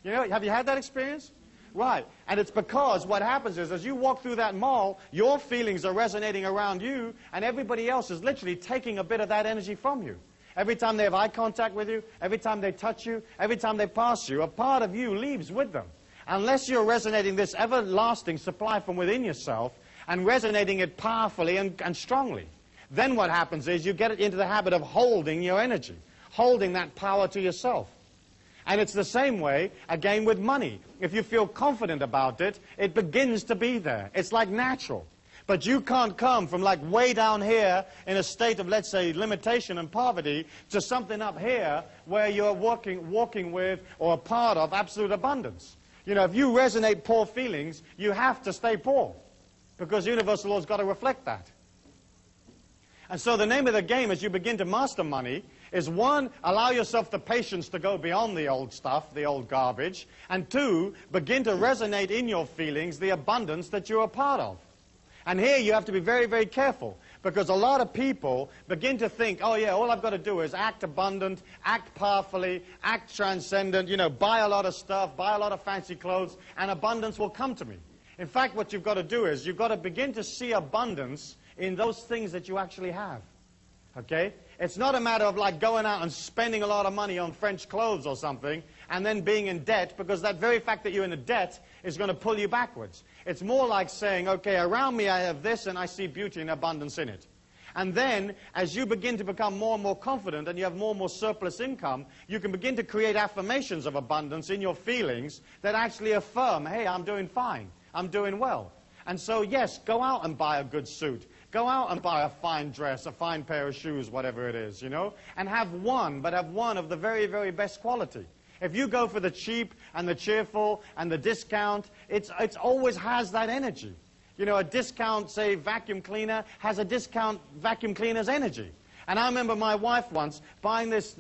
You know, have you had that experience? Right. And it's because what happens is as you walk through that mall, your feelings are resonating around you and everybody else is literally taking a bit of that energy from you. Every time they have eye contact with you, every time they touch you, every time they pass you, a part of you leaves with them. Unless you're resonating this everlasting supply from within yourself and resonating it powerfully and strongly. Then what happens is you get into the habit of holding your energy, holding that power to yourself. And it's the same way, again, with money. If you feel confident about it, it begins to be there. It's like natural. But you can't come from like way down here in a state of, let's say, limitation and poverty to something up here where you're walking with or a part of absolute abundance. You know, if you resonate poor feelings, you have to stay poor because universal law's got to reflect that. And so the name of the game as you begin to master money is one, allow yourself the patience to go beyond the old stuff, the old garbage, and two, begin to resonate in your feelings the abundance that you're a part of. And here you have to be very, very careful because a lot of people begin to think, oh yeah, all I've got to do is act abundant, act powerfully, act transcendent, you know, buy a lot of stuff, buy a lot of fancy clothes, and abundance will come to me. In fact, what you've got to do is you've got to begin to see abundance in those things that you actually have. Okay? It's not a matter of like going out and spending a lot of money on French clothes or something and then being in debt because that very fact that you're in a debt is going to pull you backwards. It's more like saying, okay, around me I have this and I see beauty and abundance in it. And then, as you begin to become more and more confident and you have more and more surplus income, you can begin to create affirmations of abundance in your feelings that actually affirm, hey, I'm doing fine, I'm doing well. And so, yes, go out and buy a good suit. Go out and buy a fine dress, a fine pair of shoes, whatever it is, you know, and have one, but have one of the very, very best quality. If you go for the cheap and the cheerful and the discount, it's always has that energy. You know, a discount, say, vacuum cleaner has a discount vacuum cleaner's energy. And I remember my wife once buying this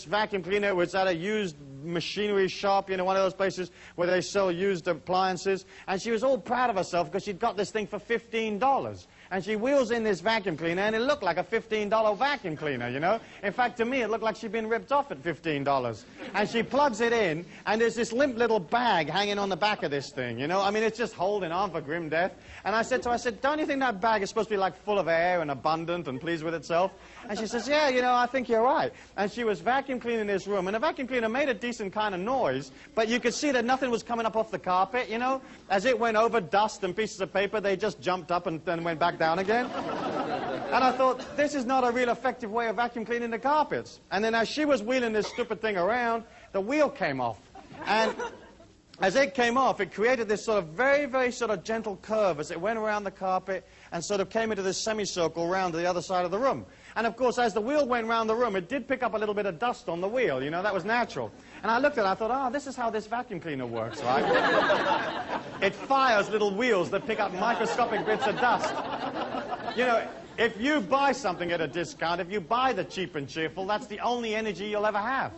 vacuum cleaner. It was at a used machinery shop, you know, one of those places where they sell used appliances. And she was all proud of herself because she'd got this thing for $15. And she wheels in this vacuum cleaner, and it looked like a $15 vacuum cleaner, you know. In fact, to me, it looked like she'd been ripped off at $15. And she plugs it in, and there's this limp little bag hanging on the back of this thing, you know. I mean, it's just holding on for grim death. And I said to her, don't you think that bag is supposed to be like full of air and abundant and pleased with itself? And she says, yeah, you know, I think you're right. And she was vacuum cleaning this room, and the vacuum cleaner made a decent kind of noise, but you could see that nothing was coming up off the carpet, you know. As it went over dust and pieces of paper, they just jumped up and then went back down again. And I thought, this is not a real effective way of vacuum cleaning the carpets. And then as she was wheeling this stupid thing around, the wheel came off. And as it came off, it created this sort of very, very sort of gentle curve as it went around the carpet and sort of came into this semicircle around the other side of the room. And of course, as the wheel went around the room, it did pick up a little bit of dust on the wheel, you know, that was natural. And I looked at it, I thought, oh, this is how this vacuum cleaner works, right? It fires little wheels that pick up microscopic bits of dust. You know, if you buy something at a discount, if you buy the cheap and cheerful, that's the only energy you'll ever have.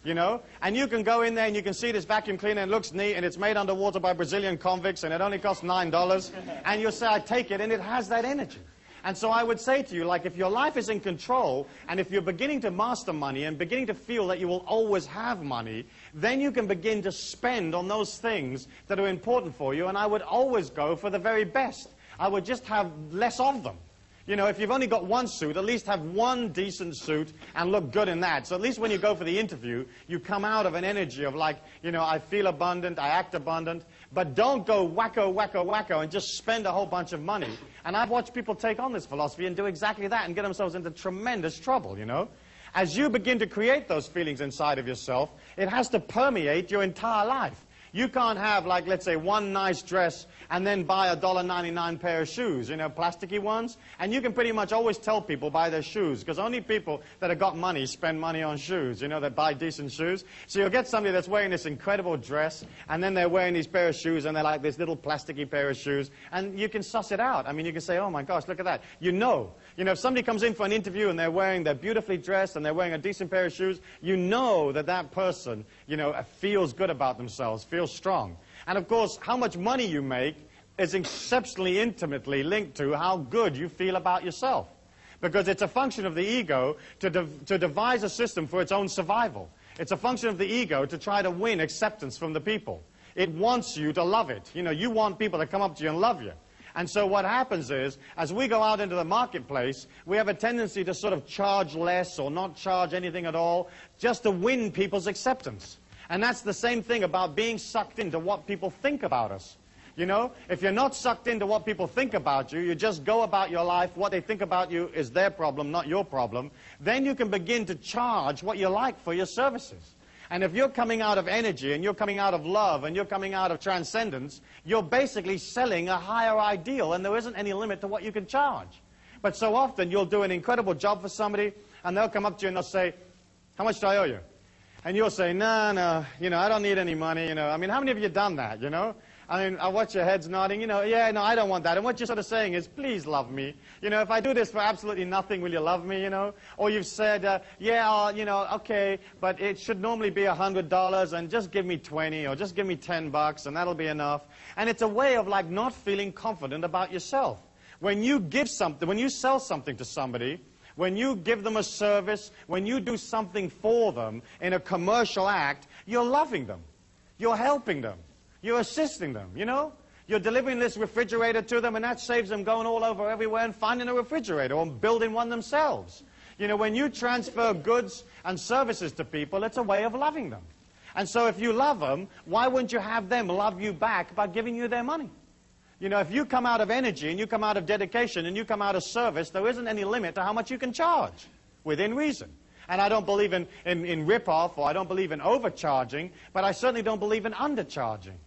You know, and you can go in there and you can see this vacuum cleaner and it looks neat and it's made underwater by Brazilian convicts and it only costs $9 and you'll say, I take it, and it has that energy. And so I would say to you, like, if your life is in control and if you're beginning to master money and beginning to feel that you will always have money, then you can begin to spend on those things that are important for you, and I would always go for the very best. I would just have less of them. You know, if you've only got one suit, at least have one decent suit and look good in that. So at least when you go for the interview, you come out of an energy of like, you know, I feel abundant, I act abundant. But don't go wacko, wacko, wacko and just spend a whole bunch of money. And I've watched people take on this philosophy and do exactly that and get themselves into tremendous trouble, you know. As you begin to create those feelings inside of yourself, it has to permeate your entire life. You can't have, like, let's say, one nice dress and then buy a $1.99 pair of shoes, you know, plasticky ones. And you can pretty much always tell people buy their shoes, because only people that have got money spend money on shoes, you know, that buy decent shoes. So you'll get somebody that's wearing this incredible dress, and then they're wearing these pair of shoes, and they're like this little plasticky pair of shoes. And you can suss it out. I mean, you can say, oh, my gosh, look at that. You know, if somebody comes in for an interview and they're beautifully dressed and they're wearing a decent pair of shoes, you know that that person, you know, feels good about themselves, feels strong. And of course, how much money you make is exceptionally intimately linked to how good you feel about yourself. Because it's a function of the ego to devise a system for its own survival. It's a function of the ego to try to win acceptance from the people. It wants you to love it. You know, you want people to come up to you and love you. And so what happens is, as we go out into the marketplace, we have a tendency to sort of charge less or not charge anything at all, just to win people's acceptance. And that's the same thing about being sucked into what people think about us. You know, if you're not sucked into what people think about you, you just go about your life, what they think about you is their problem, not your problem, then you can begin to charge what you like for your services. And if you're coming out of energy, and you're coming out of love, and you're coming out of transcendence, you're basically selling a higher ideal, and there isn't any limit to what you can charge. But so often, you'll do an incredible job for somebody, and they'll come up to you and they'll say, "How much do I owe you?" And you'll say, "No, you know, I don't need any money, you know." I mean, how many of you have done that, you know? I mean, I watch your heads nodding, you know, "Yeah, no, I don't want that." And what you're sort of saying is, "Please love me. You know, if I do this for absolutely nothing, will you love me, you know?" Or you've said, "Yeah, you know, okay, but it should normally be $100 and just give me 20 or just give me $10 and that'll be enough." And it's a way of like not feeling confident about yourself. When you give something, when you sell something to somebody, when you give them a service, when you do something for them in a commercial act, you're loving them. You're helping them. You're assisting them, you know? You're delivering this refrigerator to them, and that saves them going all over everywhere and finding a refrigerator or building one themselves. You know, when you transfer goods and services to people, it's a way of loving them. And so if you love them, why wouldn't you have them love you back by giving you their money? You know, if you come out of energy and you come out of dedication and you come out of service, there isn't any limit to how much you can charge, within reason. And I don't believe in rip-off, or I don't believe in overcharging, but I certainly don't believe in undercharging.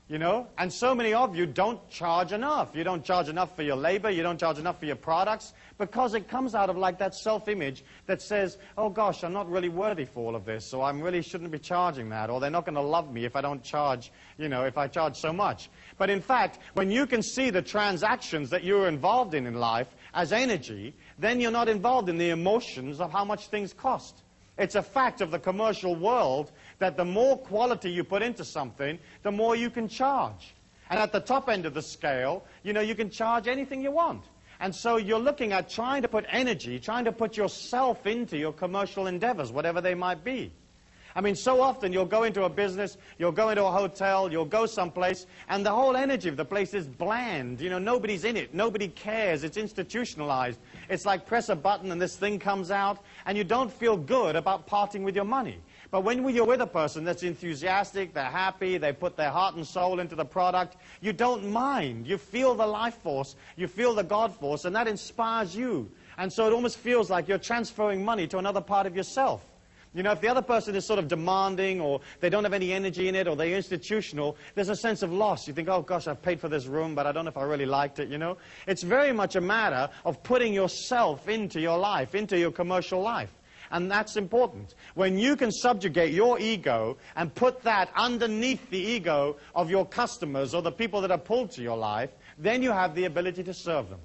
You know, and so many of you don't charge enough. You don't charge enough for your labor. You don't charge enough for your products, because it comes out of like that self-image that says, "Oh gosh, I'm not really worthy for all of this, so I really shouldn't be charging that, or they're not going to love me if I don't charge, you know, if I charge so much." But in fact, when you can see the transactions that you're involved in life as energy, then you're not involved in the emotions of how much things cost. It's a fact of the commercial world that the more quality you put into something, the more you can charge. And at the top end of the scale, you know, you can charge anything you want. And so you're looking at trying to put energy, trying to put yourself into your commercial endeavors, whatever they might be. I mean, so often you'll go into a business, you'll go into a hotel, you'll go someplace, and the whole energy of the place is bland. You know, nobody's in it. Nobody cares. It's institutionalized. It's like press a button and this thing comes out, and you don't feel good about parting with your money. But when you're with a person that's enthusiastic, they're happy, they put their heart and soul into the product, you don't mind. You feel the life force, you feel the God force, and that inspires you. And so it almost feels like you're transferring money to another part of yourself. You know, if the other person is sort of demanding, or they don't have any energy in it, or they're institutional, there's a sense of loss. You think, "Oh gosh, I've paid for this room, but I don't know if I really liked it," you know. It's very much a matter of putting yourself into your life, into your commercial life. And that's important. When you can subjugate your ego and put that underneath the ego of your customers or the people that are pulled to your life, then you have the ability to serve them.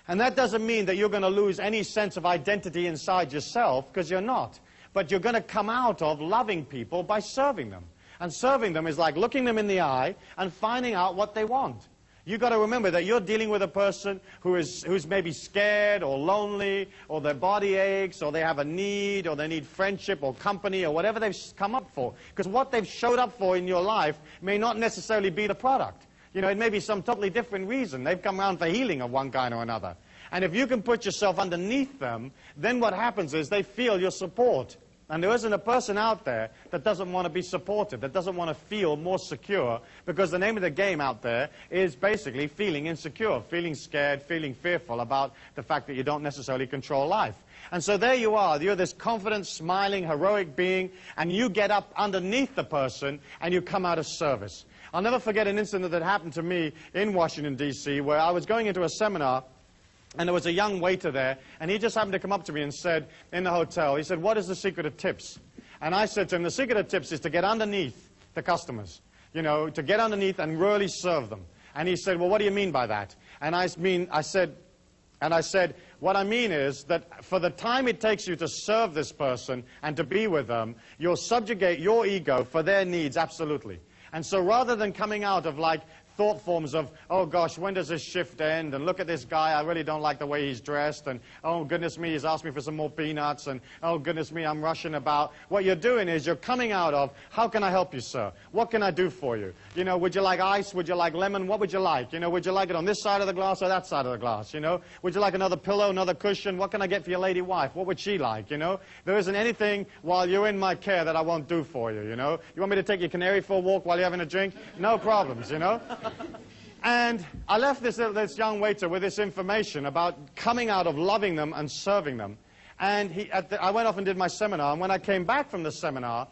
And that doesn't mean that you're going to lose any sense of identity inside yourself, because you're not. But you're going to come out of loving people by serving them. And serving them is like looking them in the eye and finding out what they want. You've got to remember that you're dealing with a person who's maybe scared or lonely, or their body aches, or they have a need, or they need friendship or company, or whatever they've come up for. Because what they've showed up for in your life may not necessarily be the product. You know, it may be some totally different reason. They've come around for healing of one kind or another. And if you can put yourself underneath them, then what happens is they feel your support. And there isn't a person out there that doesn't want to be supported, that doesn't want to feel more secure, because the name of the game out there is basically feeling insecure, feeling scared, feeling fearful about the fact that you don't necessarily control life. And so there you are. You're this confident, smiling, heroic being, and you get up underneath the person and you come out of service. I'll never forget an incident that happened to me in Washington, D.C., where I was going into a seminar. And there was a young waiter there, and he just happened to come up to me and said, in the hotel, he said, "What is the secret of tips?" And I said to him, "The secret of tips is to get underneath the customers, you know, to get underneath and really serve them." And he said, "Well, what do you mean by that?" And I said, "What I mean is that for the time it takes you to serve this person and to be with them, you'll subjugate your ego for their needs absolutely. And so rather than coming out of like thought forms of, oh gosh, when does this shift end? And look at this guy, I really don't like the way he's dressed. And oh goodness me, he's asked me for some more peanuts. And oh goodness me, I'm rushing about. What you're doing is you're coming out of, how can I help you, sir? What can I do for you? You know, would you like ice? Would you like lemon? What would you like? You know, would you like it on this side of the glass or that side of the glass? You know, would you like another pillow, another cushion? What can I get for your lady wife? What would she like? You know, there isn't anything while you're in my care that I won't do for you, you know. You want me to take your canary for a walk while you're having a drink? No problems, you know. And I left this young waiter with this information about coming out of loving them and serving them. And I went off and did my seminar, and when I came back from the seminar,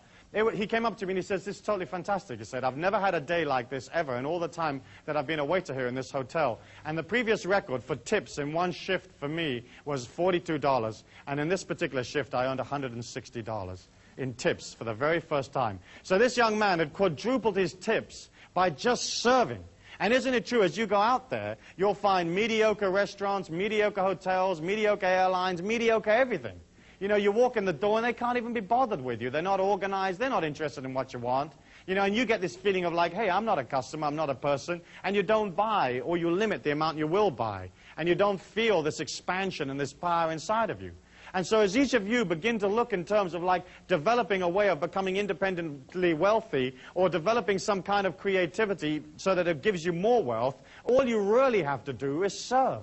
he came up to me and he says, this is totally fantastic. He said, I've never had a day like this ever in all the time that I've been a waiter here in this hotel. And the previous record for tips in one shift for me was $42. And in this particular shift, I earned $160 in tips for the very first time. So this young man had quadrupled his tips by just serving. And isn't it true, as you go out there, you'll find mediocre restaurants, mediocre hotels, mediocre airlines, mediocre everything. You know, you walk in the door and they can't even be bothered with you. They're not organized. They're not interested in what you want. You know, and you get this feeling of like, hey, I'm not a customer, I'm not a person. And you don't buy, or you limit the amount you will buy. And you don't feel this expansion and this power inside of you. And so as each of you begin to look in terms of like developing a way of becoming independently wealthy or developing some kind of creativity so that it gives you more wealth, all you really have to do is serve.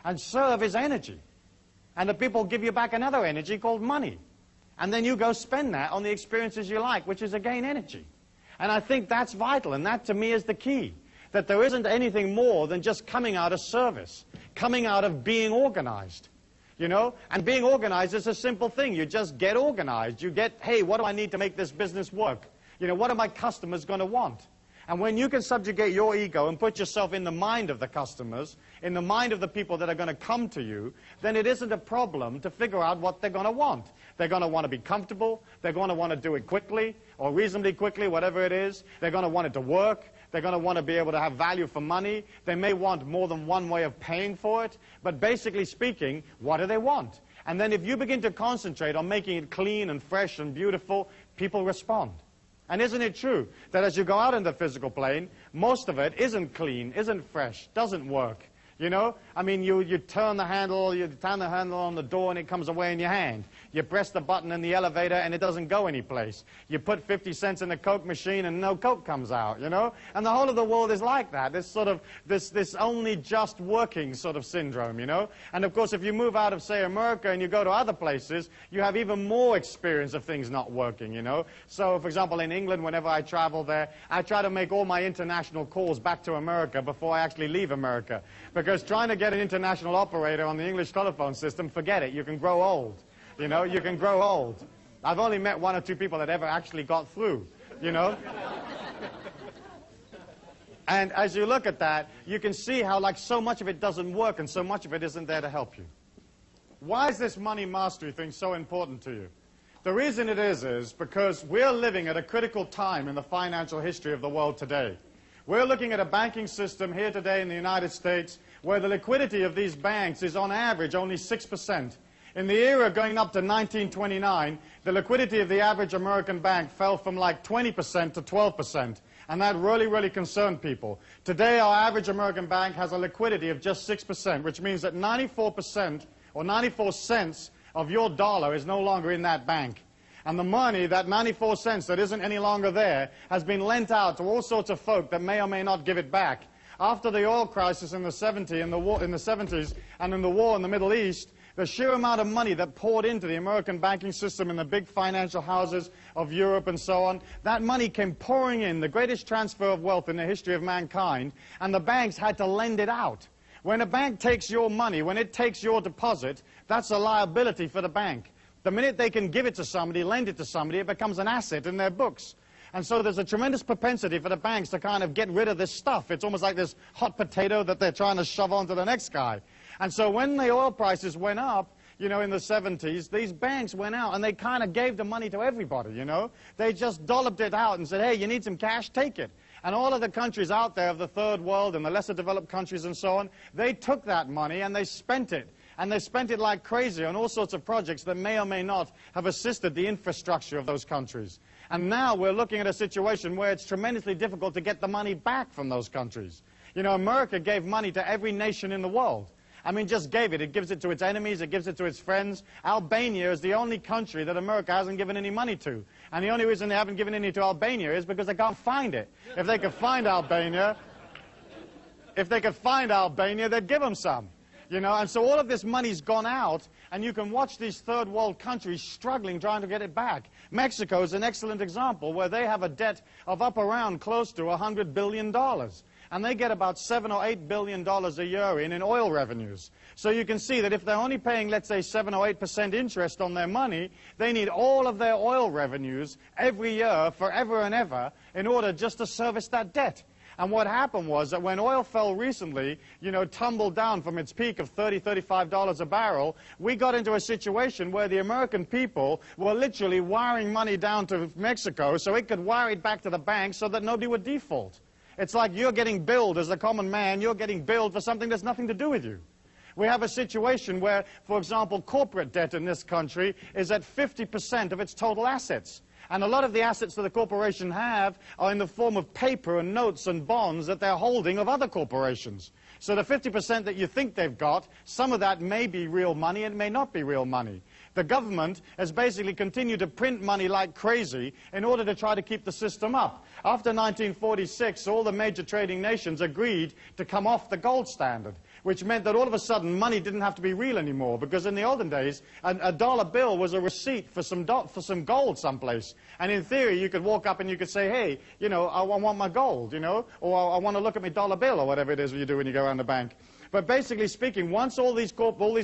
And serve is energy. And the people give you back another energy called money. And then you go spend that on the experiences you like, which is again energy. And I think that's vital, and that to me is the key. That there isn't anything more than just coming out of service, coming out of being organized. You know, and being organized is a simple thing. You just get organized. You get, hey, what do I need to make this business work? You know, what are my customers going to want? And when you can subjugate your ego and put yourself in the mind of the customers, in the mind of the people that are going to come to you, then it isn't a problem to figure out what they're going to want. They're going to want to be comfortable. They're going to want to do it quickly or reasonably quickly, whatever it is. They're going to want it to work. They're going to want to be able to have value for money. They may want more than one way of paying for it. But basically speaking, what do they want? And then if you begin to concentrate on making it clean and fresh and beautiful, people respond. And isn't it true that as you go out in the physical plane, most of it isn't clean, isn't fresh, doesn't work? You know, I mean, you turn the handle on the door and it comes away in your hand. You press the button in the elevator and it doesn't go anyplace. You put 50 cents in the Coke machine and no Coke comes out, you know? And the whole of the world is like that. This sort of, this only just working sort of syndrome, you know? And of course, if you move out of, say, America and you go to other places, you have even more experience of things not working, you know? So, for example, in England, whenever I travel there, I try to make all my international calls back to America before I actually leave America. Because trying to get an international operator on the English telephone system, forget it. You can grow old. You know, you can grow old. I've only met one or two people that ever actually got through, you know. And as you look at that, you can see how, like, so much of it doesn't work and so much of it isn't there to help you. Why is this money mastery thing so important to you? The reason it is because we're living at a critical time in the financial history of the world today. We're looking at a banking system here today in the United States where the liquidity of these banks is on average only 6%. In the era going up to 1929, the liquidity of the average American bank fell from like 20% to 12%. And that really, really concerned people. Today, our average American bank has a liquidity of just 6%, which means that 94% or 94 cents of your dollar is no longer in that bank. And the money, that 94 cents that isn't any longer there, has been lent out to all sorts of folk that may or may not give it back. After the oil crisis in the 70s, and in the war in the Middle East, the sheer amount of money that poured into the American banking system in the big financial houses of Europe and so on, that money came pouring in, the greatest transfer of wealth in the history of mankind, and the banks had to lend it out. When a bank takes your money, when it takes your deposit, that's a liability for the bank. The minute they can give it to somebody, lend it to somebody, it becomes an asset in their books. And so there's a tremendous propensity for the banks to kind of get rid of this stuff. It's almost like this hot potato that they're trying to shove onto the next guy. And so when the oil prices went up, you know, in the 70s, these banks went out and they kind of gave the money to everybody, you know. They just dolloped it out and said, hey, you need some cash, take it. And all of the countries out there of the third world and the lesser developed countries and so on, they took that money and they spent it. And they spent it like crazy on all sorts of projects that may or may not have assisted the infrastructure of those countries. And now we're looking at a situation where it's tremendously difficult to get the money back from those countries. You know, America gave money to every nation in the world. I mean, just gave it. It gives it to its enemies. It gives it to its friends. Albania is the only country that America hasn't given any money to. And the only reason they haven't given any to Albania is because they can't find it. If they could find Albania, they'd give them some. You know, and so all of this money's gone out, and you can watch these third world countries struggling trying to get it back. Mexico is an excellent example where they have a debt of up around close to $100 billion. And they get about $7 or $8 billion a year in oil revenues. So you can see that if they're only paying, let's say, 7 or 8% interest on their money, they need all of their oil revenues every year, forever and ever, in order just to service that debt. And what happened was that when oil fell recently, you know, tumbled down from its peak of $30, $35 a barrel, we got into a situation where the American people were literally wiring money down to Mexico so it could wire it back to the bank so that nobody would default. It's like you're getting billed as a common man, you're getting billed for something that's nothing to do with you. We have a situation where, for example, corporate debt in this country is at 50% of its total assets. And a lot of the assets that the corporation have are in the form of paper and notes and bonds that they're holding of other corporations. So the 50% that you think they've got, some of that may be real money and it may not be real money. The government has basically continued to print money like crazy in order to try to keep the system up. After 1946, all the major trading nations agreed to come off the gold standard, which meant that all of a sudden money didn't have to be real anymore, because in the olden days, a dollar bill was a receipt for some gold someplace. And in theory, you could walk up and you could say, hey, you know, I want my gold, you know, or I want to look at my dollar bill, or whatever it is you do when you go around the bank. But basically speaking, once all these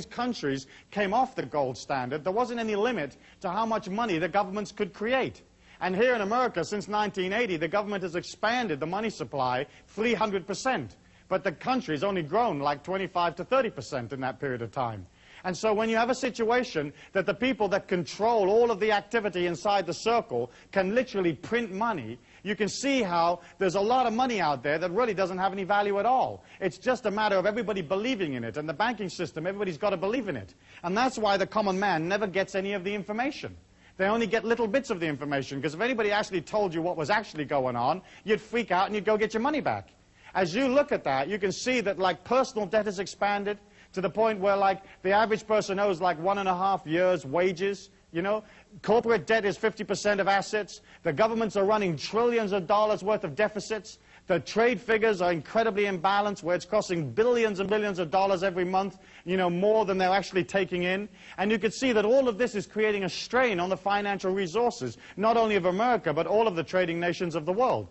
countries came off the gold standard, there wasn't any limit to how much money the governments could create. And here in America, since 1980, the government has expanded the money supply 300%. But the country's only grown like 25 to 30% in that period of time. And so when you have a situation that the people that control all of the activity inside the circle can literally print money, you can see how there's a lot of money out there that really doesn't have any value at all. It's just a matter of everybody believing in it. And the banking system, everybody's got to believe in it. And that's why the common man never gets any of the information. They only get little bits of the information, because if anybody actually told you what was actually going on, you'd freak out and you'd go get your money back. As you look at that, you can see that like personal debt has expanded to the point where like the average person owes like 1.5 years' wages. You know, corporate debt is 50% of assets. The governments are running trillions of dollars worth of deficits. The trade figures are incredibly imbalanced, where it's costing billions and billions of dollars every month, you know, more than they're actually taking in. And you can see that all of this is creating a strain on the financial resources, not only of America, but all of the trading nations of the world.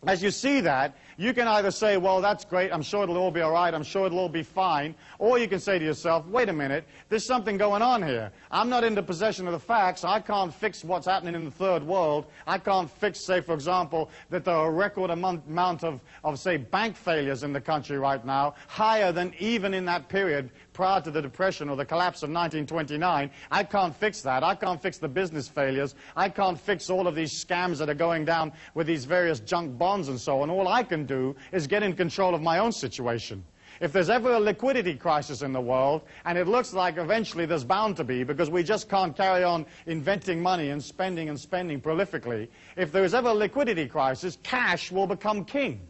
As you see that, you can either say, well, that's great, I'm sure it'll all be all right, I'm sure it'll all be fine, or you can say to yourself, wait a minute, there's something going on here. I'm not in the possession of the facts. I can't fix what's happening in the third world. I can't fix, say, for example, that there are a record amount of, say, bank failures in the country right now, higher than even in that period prior to the Depression or the collapse of 1929. I can't fix that. I can't fix the business failures. I can't fix all of these scams that are going down with these various junk bonds and so on. All I can do is get in control of my own situation. If there's ever a liquidity crisis in the world, and it looks like eventually there's bound to be, because we just can't carry on inventing money and spending prolifically, if there is ever a liquidity crisis, cash will become king.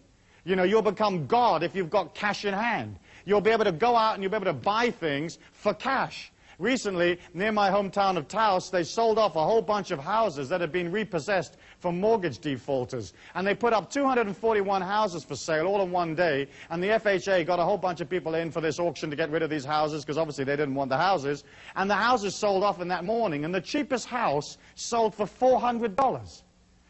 You know, you'll become God if you've got cash in hand. You'll be able to go out and you'll be able to buy things for cash. Recently, near my hometown of Taos, they sold off a whole bunch of houses that had been repossessed from mortgage defaulters. And they put up 241 houses for sale all in one day. And the FHA got a whole bunch of people in for this auction to get rid of these houses, because obviously they didn't want the houses. And the houses sold off in that morning. And the cheapest house sold for $400.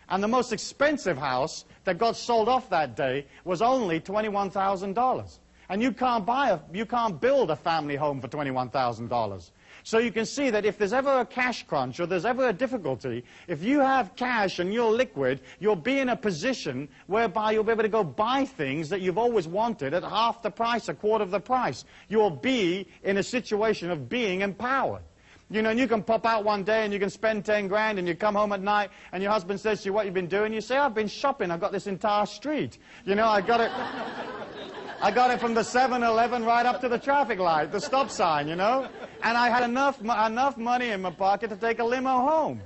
And the most expensive house that got sold off that day was only $21,000. And you can't build a family home for $21,000. So you can see that if there's ever a cash crunch or there's ever a difficulty, if you have cash and you're liquid, you'll be in a position whereby you'll be able to go buy things that you've always wanted at half the price, a quarter of the price. You'll be in a situation of being empowered. You know, and you can pop out one day and you can spend 10 grand and you come home at night and your husband says to you, what you've been doing? You say, I've been shopping. I've got this entire street. You know, I got it from the 7-Eleven right up to the traffic light, the stop sign, you know. And I had enough money in my pocket to take a limo home.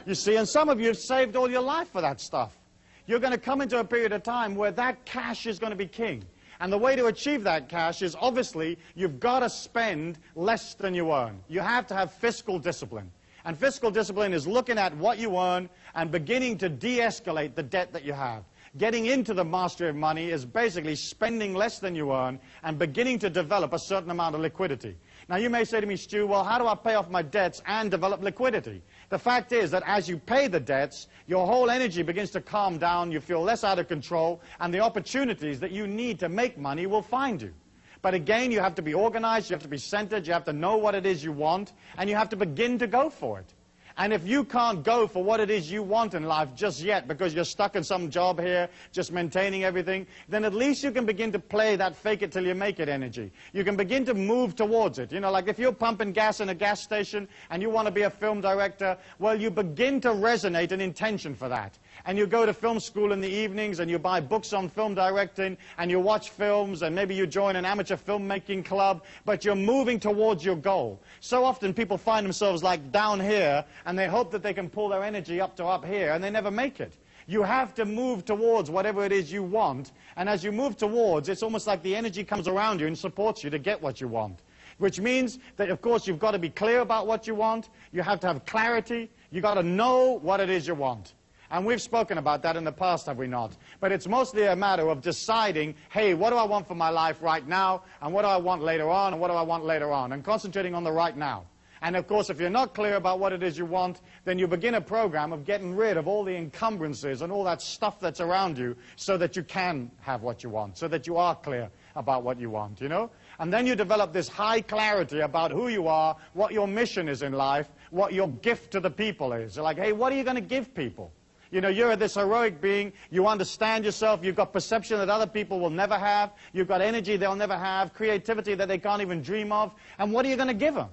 You see, and some of you have saved all your life for that stuff. You're going to come into a period of time where that cash is going to be king. And the way to achieve that cash is obviously you've got to spend less than you earn. You have to have fiscal discipline. And fiscal discipline is looking at what you earn and beginning to de-escalate the debt that you have. Getting into the mastery of money is basically spending less than you earn and beginning to develop a certain amount of liquidity. Now you may say to me, Stu, well, how do I pay off my debts and develop liquidity? The fact is that as you pay the debts, your whole energy begins to calm down, you feel less out of control, and the opportunities that you need to make money will find you. But again, you have to be organized, you have to be centered, you have to know what it is you want, and you have to begin to go for it. And if you can't go for what it is you want in life just yet because you're stuck in some job here, just maintaining everything, then at least you can begin to play that fake it till you make it energy. You can begin to move towards it. You know, like if you're pumping gas in a gas station and you want to be a film director, well, you begin to resonate an intention for that. And you go to film school in the evenings and you buy books on film directing and you watch films and maybe you join an amateur filmmaking club, but you're moving towards your goal. So often people find themselves like down here and they hope that they can pull their energy up to up here and they never make it. You have to move towards whatever it is you want, and as you move towards, it's almost like the energy comes around you and supports you to get what you want. Which means that, of course, you've got to be clear about what you want, you have to have clarity, you've got to know what it is you want. And we've spoken about that in the past, have we not? But it's mostly a matter of deciding, hey, what do I want for my life right now, and what do I want later on, and what do I want later on, and concentrating on the right now. And of course, if you're not clear about what it is you want, then you begin a program of getting rid of all the encumbrances and all that stuff that's around you so that you can have what you want, so that you are clear about what you want, you know? And then you develop this high clarity about who you are, what your mission is in life, what your gift to the people is. You're like, hey, what are you going to give people? You know, you're this heroic being, you understand yourself, you've got perception that other people will never have, you've got energy they'll never have, creativity that they can't even dream of, and what are you going to give them?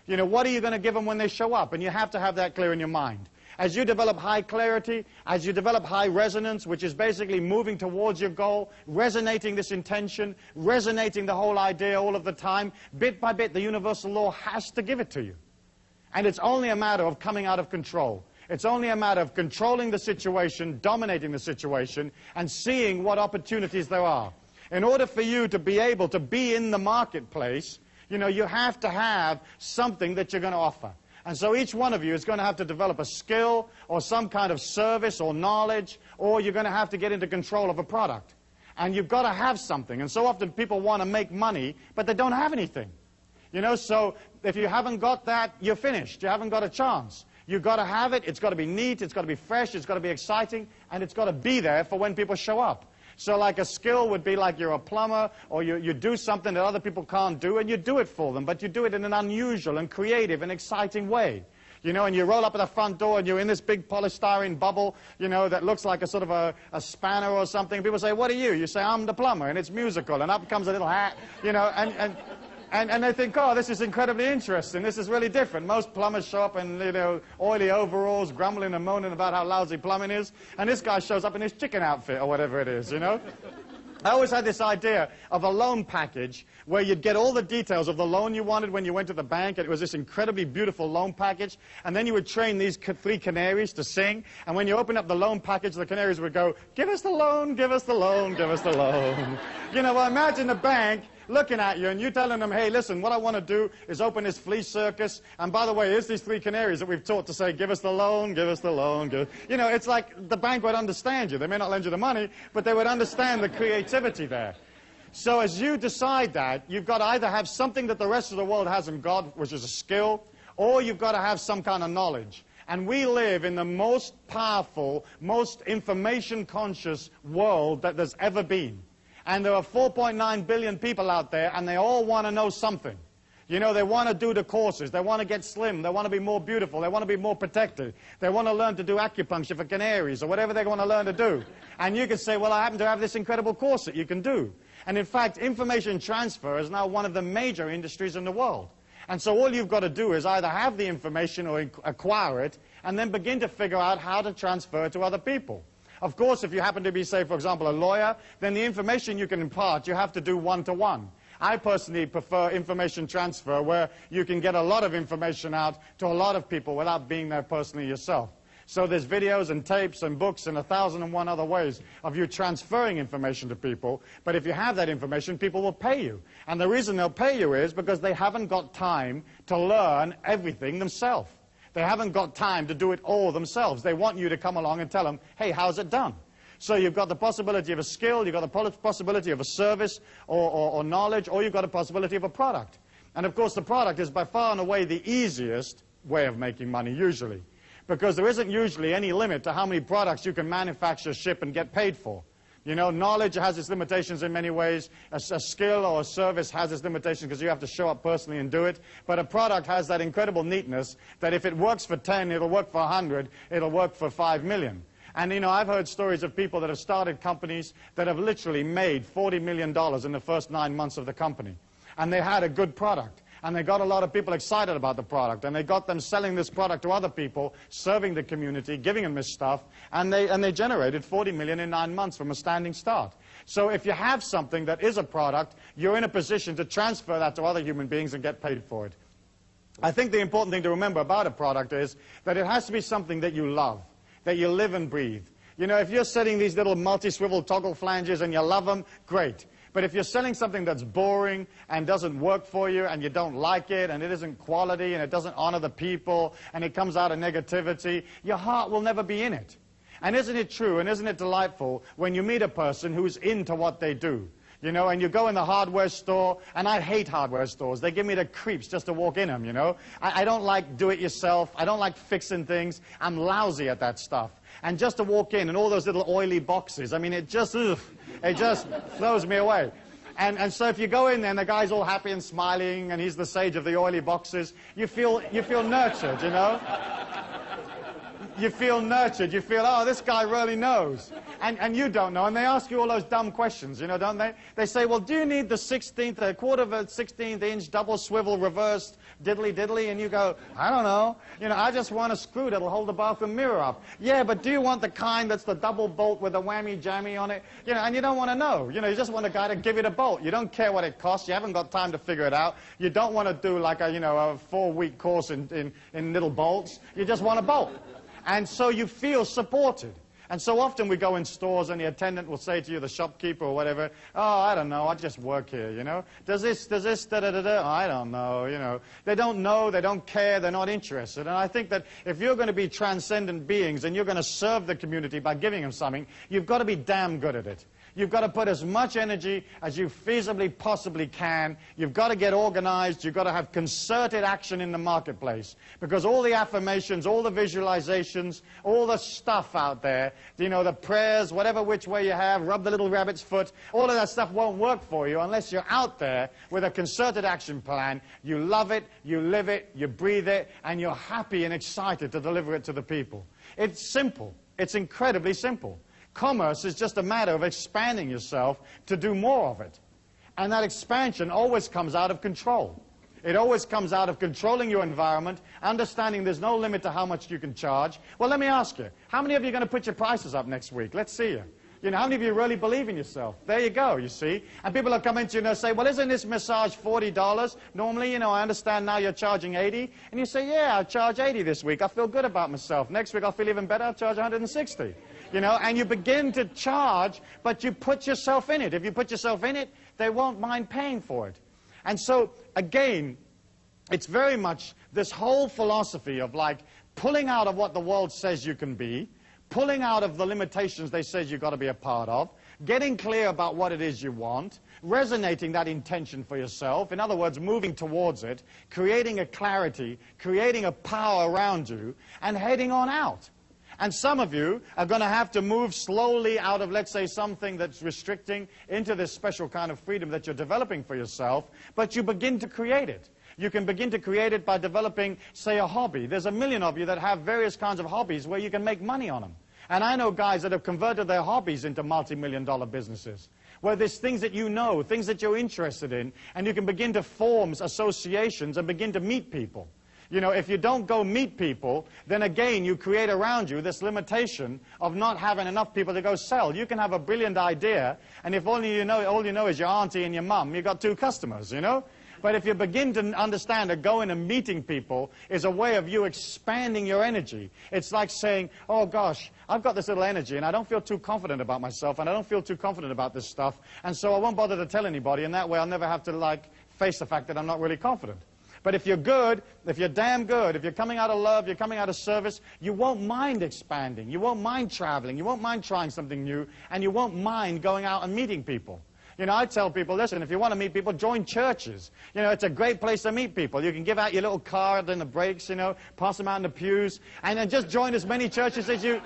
You know, what are you going to give them when they show up? And you have to have that clear in your mind. As you develop high clarity, as you develop high resonance, which is basically moving towards your goal, resonating this intention, resonating the whole idea all of the time, bit by bit, the universal law has to give it to you. And it's only a matter of coming out of control. It's only a matter of controlling the situation, dominating the situation, and seeing what opportunities there are. In order for you to be able to be in the marketplace, you know, you have to have something that you're going to offer. And so each one of you is going to have to develop a skill or some kind of service or knowledge, or you're going to have to get into control of a product. And you've got to have something. And so often people want to make money, but they don't have anything. You know, so if you haven't got that, you're finished. You haven't got a chance. You've got to have it. It's got to be neat. It's got to be fresh. It's got to be exciting. And it's got to be there for when people show up. So like a skill would be like you're a plumber, or you do something that other people can't do, and you do it for them, but you do it in an unusual and creative and exciting way. You know, and you roll up at the front door, and you're in this big polystyrene bubble, you know, that looks like a sort of a spanner or something. People say, what are you? You say, I'm the plumber, and it's musical, and up comes a little hat, you know, and they think, oh, this is incredibly interesting. This is really different. Most plumbers show up in, you know, oily overalls, grumbling and moaning about how lousy plumbing is. And this guy shows up in his chicken outfit or whatever it is, you know. I always had this idea of a loan package where you'd get all the details of the loan you wanted when you went to the bank, and it was this incredibly beautiful loan package, and then you would train these 3 canaries to sing, and when you open up the loan package, the canaries would go, give us the loan, give us the loan, give us the loan. You know, well, imagine the bank looking at you and you telling them, hey, listen, what I want to do is open this flea circus, and by the way, here's these 3 canaries that we've taught to say, give us the loan, give us the loan. You know, it's like the bank would understand you. They may not lend you the money, but they would understand the creativity there. So as you decide that, you've got to either have something that the rest of the world hasn't got, which is a skill, or you've got to have some kind of knowledge. And we live in the most powerful, most information-conscious world that there's ever been. And there are 4.9 billion people out there, and they all want to know something. You know, they want to do the courses. They want to get slim. They want to be more beautiful. They want to be more protected. They want to learn to do acupuncture for canaries or whatever they want to learn to do. And you can say, well, I happen to have this incredible course that you can do. And in fact, information transfer is now one of the major industries in the world. And so all you've got to do is either have the information or acquire it, and then begin to figure out how to transfer it to other people. Of course, if you happen to be, say, for example, a lawyer, then the information you can impart, you have to do one-to-one. I personally prefer information transfer, where you can get a lot of information out to a lot of people without being there personally yourself. So there's videos and tapes and books and 1,001 other ways of you transferring information to people. But if you have that information, people will pay you. And the reason they'll pay you is because they haven't got time to learn everything themselves. They haven't got time to do it all themselves. They want you to come along and tell them, hey, how's it done? So you've got the possibility of a skill, you've got the possibility of a service or knowledge, or you've got a possibility of a product. And of course the product is by far and away the easiest way of making money usually, because there isn't usually any limit to how many products you can manufacture, ship, and get paid for. You know, knowledge has its limitations in many ways. A skill or a service has its limitations because you have to show up personally and do it. But a product has that incredible neatness that if it works for 10, it'll work for 100, it'll work for 5 million. And, you know, I've heard stories of people that have started companies that have literally made $40 million in the first 9 months of the company. And they had a good product. And they got a lot of people excited about the product. And they got them selling this product to other people, serving the community, giving them this stuff. And they generated 40 million in 9 months from a standing start. So if you have something that is a product, you're in a position to transfer that to other human beings and get paid for it. I think the important thing to remember about a product is that it has to be something that you love, that you live and breathe. You know, if you're selling these little multi-swivel toggle flanges and you love them, great. But if you're selling something that's boring and doesn't work for you and you don't like it and it isn't quality and it doesn't honor the people and it comes out of negativity, your heart will never be in it. And isn't it true and isn't it delightful when you meet a person who's into what they do? You know, and you go in the hardware store, and I hate hardware stores. They give me the creeps just to walk in them, you know. I don't like do-it-yourself. I don't like fixing things. I'm lousy at that stuff. And just to walk in and all those little oily boxes, I mean, it just throws me away. And so if you go in there and the guy's all happy and smiling and he's the sage of the oily boxes, you feel nurtured, you know. You feel nurtured. You feel, oh, this guy really knows. And you don't know. And they ask you all those dumb questions, you know, don't they? They say, well, do you need the 16th, a quarter of a 16th inch double swivel reversed diddly diddly? And you go, I don't know. You know, I just want a screw that'll hold the bathroom mirror up. Yeah, but do you want the kind that's the double bolt with a whammy jammy on it? You know, and you don't want to know. You know, you just want a guy to give it a bolt. You don't care what it costs. You haven't got time to figure it out. You don't want to do like a, you know, a 4-week course in little bolts. You just want a bolt. And so you feel supported. And so often we go in stores and the attendant will say to you, the shopkeeper or whatever, oh, I don't know, I just work here, you know. Does this, da-da-da-da? I don't know, you know. They don't know, they don't care, they're not interested. And I think that if you're going to be transcendent beings and you're going to serve the community by giving them something, you've got to be damn good at it. You've got to put as much energy as you feasibly possibly can. You've got to get organized. You've got to have concerted action in the marketplace. Because all the affirmations, all the visualizations, all the stuff out there, you know, the prayers, whatever which way you have, rub the little rabbit's foot, all of that stuff won't work for you unless you're out there with a concerted action plan. You love it, you live it, you breathe it, and you're happy and excited to deliver it to the people. It's simple. It's incredibly simple. Commerce is just a matter of expanding yourself to do more of it. And that expansion always comes out of control. It always comes out of controlling your environment, understanding there's no limit to how much you can charge. Well, let me ask you, how many of you are going to put your prices up next week? Let's see you. You know, how many of you really believe in yourself? There you go, you see. And people will come into you and they'll say, well, isn't this massage $40? Normally, you know, I understand now you're charging $80. And you say, yeah, I'll charge $80 this week. I feel good about myself. Next week, I'll feel even better. I'll charge $160. You know, and you begin to charge, but you put yourself in it. If you put yourself in it, they won't mind paying for it. And so, again, it's very much this whole philosophy of like pulling out of what the world says you can be, pulling out of the limitations they say you've got to be a part of, getting clear about what it is you want, resonating that intention for yourself, in other words, moving towards it, creating a clarity, creating a power around you, and heading on out. And some of you are going to have to move slowly out of, let's say, something that's restricting into this special kind of freedom that you're developing for yourself, but you begin to create it. You can begin to create it by developing, say, a hobby. There's a million of you that have various kinds of hobbies where you can make money on them. And I know guys that have converted their hobbies into multi-million-dollar businesses, where there's things that you know, things that you're interested in, and you can begin to form associations and begin to meet people. You know, if you don't go meet people, then again you create around you this limitation of not having enough people to go sell. You can have a brilliant idea, and if all you know is your auntie and your mum, you've got 2 customers, you know? But if you begin to understand that going and meeting people is a way of you expanding your energy, it's like saying, oh gosh, I've got this little energy and I don't feel too confident about myself and I don't feel too confident about this stuff, and so I won't bother to tell anybody, and that way I'll never have to like face the fact that I'm not really confident. But if you're good, if you're damn good, if you're coming out of love, you're coming out of service, you won't mind expanding, you won't mind traveling, you won't mind trying something new, and you won't mind going out and meeting people. You know, I tell people, listen, if you want to meet people, join churches. You know, it's a great place to meet people. You can give out your little card in the breaks, you know, pass them out in the pews, and then just join as many churches as you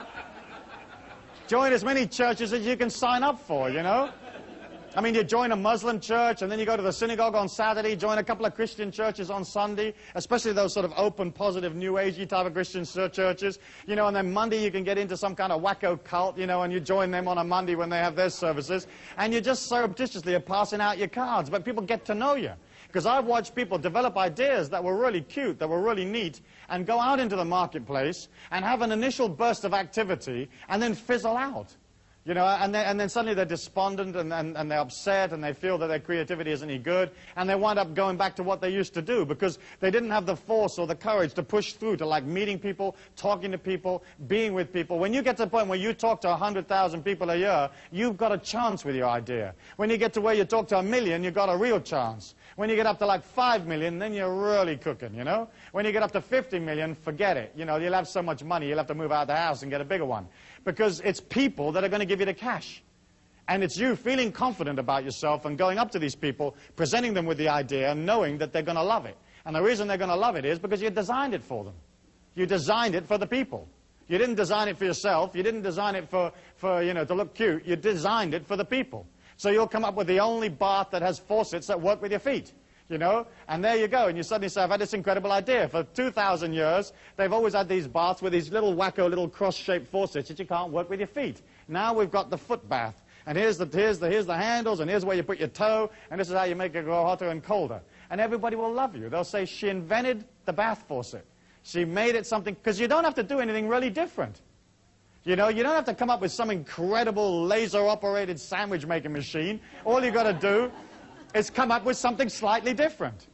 can sign up for, you know. I mean, you join a Muslim church, and then you go to the synagogue on Saturday, join a couple of Christian churches on Sunday, especially those sort of open, positive, New Agey type of Christian churches, you know, and then Monday you can get into some kind of wacko cult, you know, and you join them on a Monday when they have their services, and you just surreptitiously are passing out your cards, but people get to know you. Because I've watched people develop ideas that were really cute, that were really neat, and go out into the marketplace and have an initial burst of activity and then fizzle out. You know, and then suddenly they're despondent and they're upset and they feel that their creativity isn't any good, and they wind up going back to what they used to do because they didn't have the force or the courage to push through to like meeting people, talking to people, being with people. When you get to the point where you talk to 100,000 people a year, you've got a chance with your idea. When you get to where you talk to 1 million, you've got a real chance. When you get up to like 5 million, then you're really cooking, you know. When you get up to 50 million, forget it. You know, you'll have so much money, you'll have to move out of the house and get a bigger one. Because it's people that are going to give you the cash. And it's you feeling confident about yourself and going up to these people, presenting them with the idea and knowing that they're going to love it. And the reason they're going to love it is because you designed it for them. You designed it for the people. You didn't design it for yourself. You didn't design it for you know, to look cute. You designed it for the people. So you'll come up with the only bath that has faucets that work with your feet. You know, and there you go, and you suddenly say, I've had this incredible idea. For 2,000 years, they've always had these baths with these little wacko, little cross-shaped faucets that you can't work with your feet. Now we've got the foot bath, and here's the handles, and here's where you put your toe, and this is how you make it go hotter and colder. And everybody will love you. They'll say, she invented the bath faucet. She made it something, because you don't have to do anything really different. You know, you don't have to come up with some incredible laser-operated sandwich-making machine. All you've got to do is come up with something slightly different.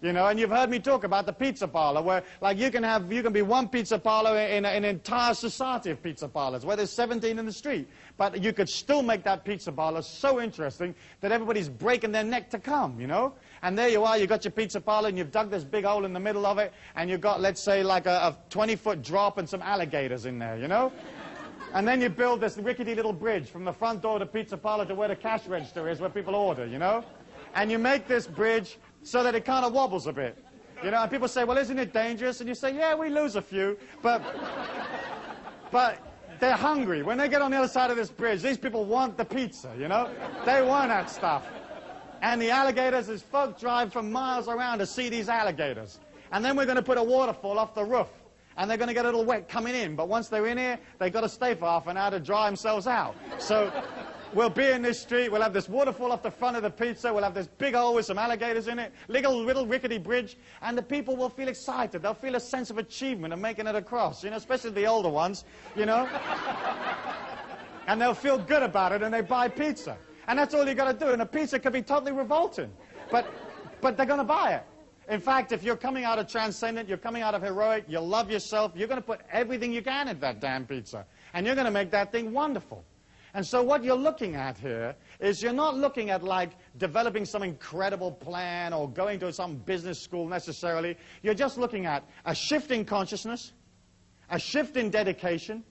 You know, and you've heard me talk about the pizza parlor, where, like, you can be one pizza parlor in an entire society of pizza parlors, where there's 17 in the street. But you could still make that pizza parlor so interesting that everybody's breaking their neck to come, you know? And there you are, you've got your pizza parlor, and you've dug this big hole in the middle of it, and you've got, let's say, like a 20-foot drop and some alligators in there, you know? And then you build this rickety little bridge from the front door of the pizza parlor to where the cash register is, where people order, you know? And you make this bridge so that it kind of wobbles a bit. You know, and people say, well, isn't it dangerous? And you say, yeah, we lose a few, but they're hungry. When they get on the other side of this bridge, these people want the pizza, you know? They want that stuff. And the alligators, is folk drive from miles around to see these alligators. And then we're going to put a waterfall off the roof. And they're going to get a little wet coming in. But once they're in here, they've got to stay for half an hour to dry themselves out. So we'll be in this street, we'll have this waterfall off the front of the pizza, we'll have this big hole with some alligators in it, little rickety bridge, and the people will feel excited. They'll feel a sense of achievement of making it across, you know, especially the older ones, you know. And they'll feel good about it, and they buy pizza. And that's all you got to do, and a pizza could be totally revolting. But they're going to buy it. In fact, if you're coming out of transcendent, you're coming out of heroic, you love yourself, you're going to put everything you can in that damn pizza. And you're going to make that thing wonderful. And so what you're looking at here is you're not looking at like developing some incredible plan or going to some business school necessarily. You're just looking at a shift in consciousness, a shift in dedication,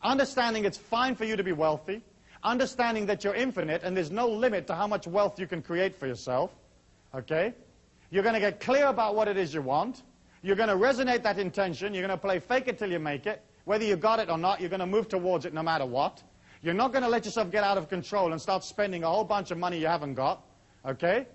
understanding it's fine for you to be wealthy, understanding that you're infinite and there's no limit to how much wealth you can create for yourself. Okay? You're going to get clear about what it is you want. You're going to resonate that intention. You're going to play fake it till you make it. Whether you got it or not, you're going to move towards it no matter what. You're not going to let yourself get out of control and start spending a whole bunch of money you haven't got, okay?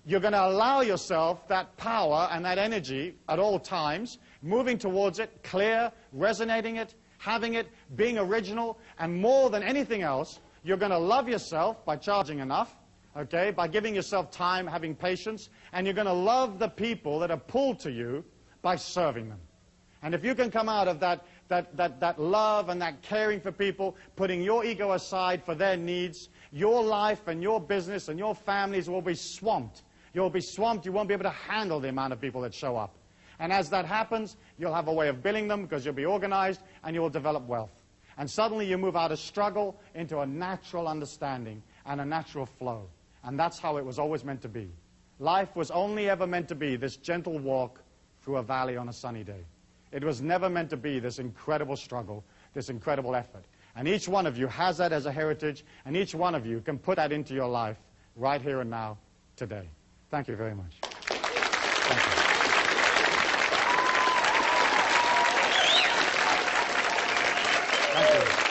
You're going to allow yourself that power and that energy at all times, moving towards it, clear, resonating it, having it, being original, and more than anything else, you're going to love yourself by charging enough, okay, by giving yourself time, having patience, and you're going to love the people that are pulled to you by serving them. And if you can come out of that love and that caring for people, putting your ego aside for their needs, your life and your business and your families will be swamped. You'll be swamped. You won't be able to handle the amount of people that show up. And as that happens, you'll have a way of billing them because you'll be organized and you will develop wealth. And suddenly you move out of struggle into a natural understanding and a natural flow. And that's how it was always meant to be. Life was only ever meant to be this gentle walk through a valley on a sunny day. It was never meant to be this incredible struggle, this incredible effort. And each one of you has that as a heritage, and each one of you can put that into your life right here and now, today. Thank you very much. Thank you. Thank you.